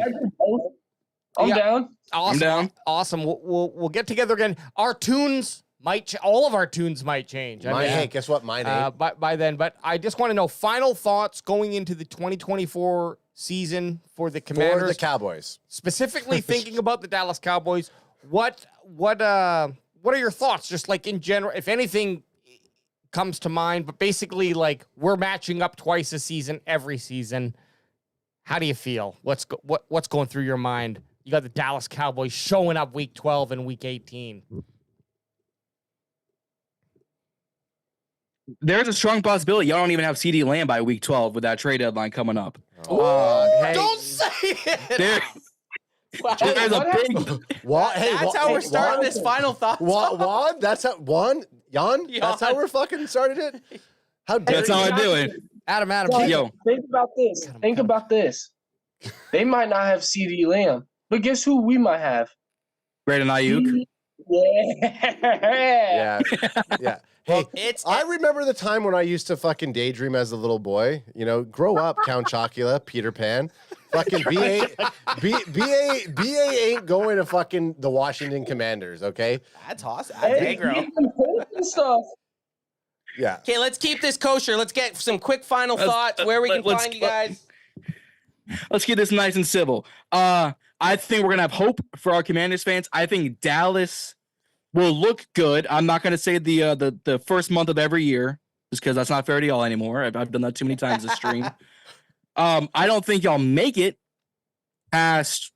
I'm Yeah. down. Awesome. I'm down. Awesome. We'll get together again. Our tunes might all of our tunes might change. Hey, guess what? Mine ain't. By then, but I just want to know final thoughts going into the 2024 season for the For Commanders. the Cowboys. Specifically thinking about the Dallas Cowboys. What are your thoughts? Just like in general, if anything comes to mind, but basically like we're matching up twice a season, every season. How do you feel? What's going through your mind? You got the Dallas Cowboys showing up week 12 and week 18. There's a strong possibility y'all don't even have CD Lamb by week 12 with that trade deadline coming up. Hey. Don't say it. There, there's a big. That's how we're starting this final thoughts. Juan, that's how Jan, that's how we're fucking started it. How dare That's how you? I do it. Adam, Yo, Think about this. Think about this. They might not have CD Lamb, but guess who we might have? Brandon Ayuk. Yeah. Yeah. Hey, It's I remember the time when I used to fucking daydream as a little boy. You know, grow up, Count Chocula, Peter Pan. Fucking BA ain't going to fucking the Washington Commanders, okay? that's awesome. Hey, Bro. keep them posting stuff. Yeah. Okay, let's keep this kosher. Let's get some quick final thoughts where we can let's- find you guys. Let's get this nice and civil. I think we're gonna have hope for our Commanders fans. I think Dallas will look good. I'm not gonna say the first month of every year, just because that's not fair to y'all anymore. I've done that too many times this stream. I don't think y'all make it past.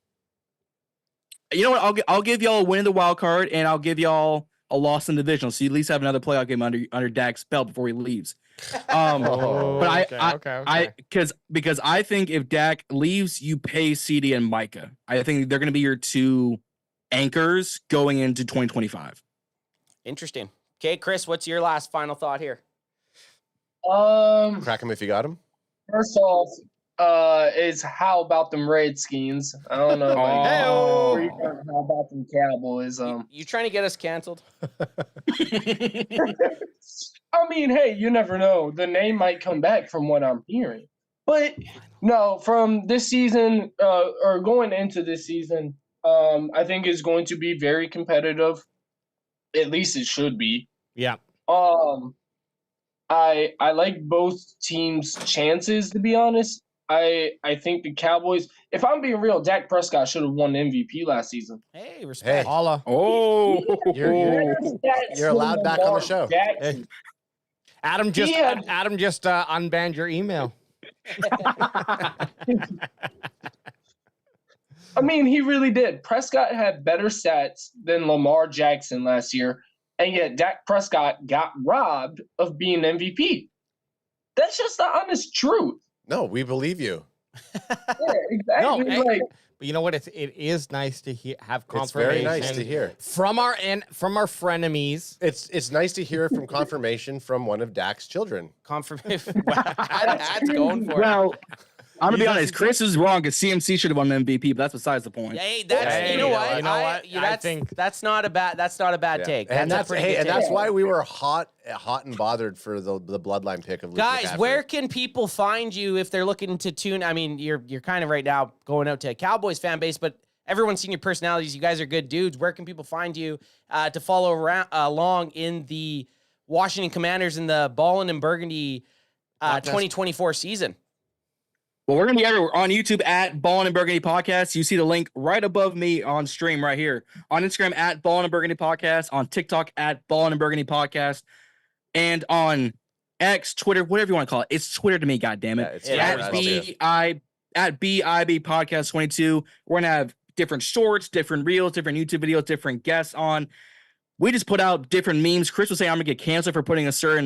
You know what? I'll give y'all a win in the wild card, and I'll give y'all a loss in the divisional. So you at least have another playoff game under Dak's belt before he leaves. But because I think if Dak leaves, you pay CD and Micah. I think they're going to be your 2 anchors going into 2025. Interesting. Okay, Chris, what's your last final thought here? Crack him if you got him. First off, is how about them Redskins? I don't know. Oh. How about them Cowboys? You trying to get us canceled? I mean, hey, you never know. The name might come back from what I'm hearing. But no, from this season, or going into this season, I think it's going to be very competitive. At least it should be. Yeah. I like both teams' chances, to be honest. I think the Cowboys, if I'm being real, Dak Prescott should have won MVP last season. Hey, respect. Holla. Oh, You're allowed back on the show. Hey. Adam just unbanned your email. I mean, he really did. Prescott had better stats than Lamar Jackson last year, and yet Dak Prescott got robbed of being MVP. That's just the honest truth. No, we believe you. Yeah, exactly. No, like, but you know what? It is nice to have confirmation. It's very nice to hear. From our frenemies. It's nice to hear from confirmation from one of Dak's children. Confirmation. That's going for it. well, I'm gonna be honest. Chris is wrong because CMC should have won the MVP, but that's besides the point. Hey, that's you know what? I think that's not a bad take. And that's a pretty good that's take. why we were hot and bothered for the bloodline pick of Luke Guys, McCaffrey. where can people find you if they're looking to tune? I mean, you're kind of right now going out to a Cowboys fan base, but everyone's seen your personalities. You guys are good dudes. Where can people find you to follow along in the Washington Commanders in the Ballin and Burgundy Podcast. 2024 season? Well, we're going to be everywhere on YouTube at Ballin and Burgundy Podcast. You see the link right above me on stream right here. On Instagram at Ballin and Burgundy Podcast. On TikTok at Ballin and Burgundy Podcast. And on X, Twitter, whatever you want to call it. It's Twitter to me, goddammit. Yeah, it's At BIB Podcast 22. We're going to have different shorts, different reels, different YouTube videos, different guests on. We just put out different memes. Chris was saying I'm gonna get canceled for putting a certain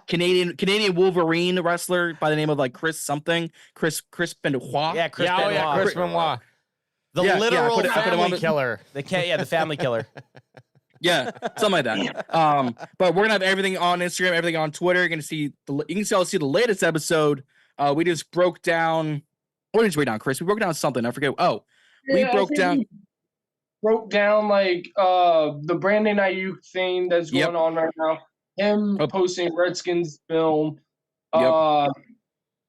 Canadian Wolverine wrestler by the name of like Chris something. Chris Benoit. Yeah, Chris Yeah, Benoit. Chris Benoit. The Yeah, literal I put him family on the- killer. The family killer. Yeah, something like that. But we're gonna have everything on Instagram, everything on Twitter. You're gonna see you can see the latest episode. We just broke down. What did we break down, Chris? We broke down something. I forget. Oh, we Yeah, I broke think down. we broke down like the Brandon Ayuk thing that's Yep. going on right now. Him Oh. posting Redskins film. Yep.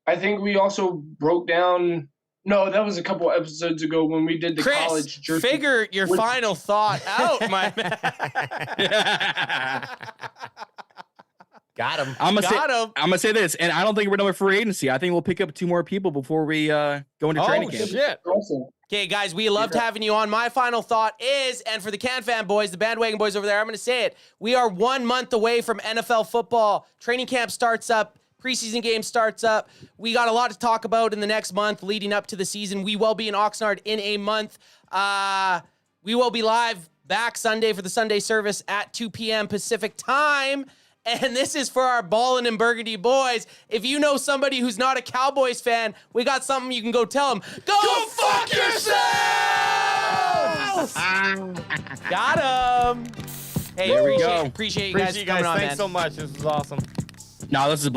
I think we also broke down. No, that was a couple episodes ago when we did the Chris, college jersey. figure your Which- final thought out, my man. Got him. I'm Got him. gonna say this, and I don't think we're done with free agency. I think we'll pick up 2 more people before we go into training camp. Shit. Awesome. Okay, guys, we loved having you on. My final thought is, and for the CanFan boys, the bandwagon boys over there, I'm going to say it. We are 1 month away from NFL football. Training camp starts up. Preseason game starts up. We got a lot to talk about in the next month leading up to the season. We will be in Oxnard in a month. We will be live back Sunday for the Sunday service at 2 p.m. Pacific time. And this is for our Ballin and Burgundy boys. If you know somebody who's not a Cowboys fan, we got something you can go tell them. Go fuck yourselves! Got him. Hey, There we go. appreciate you guys Appreciate you coming guys. on, Thanks man. so much. This was awesome. No, this is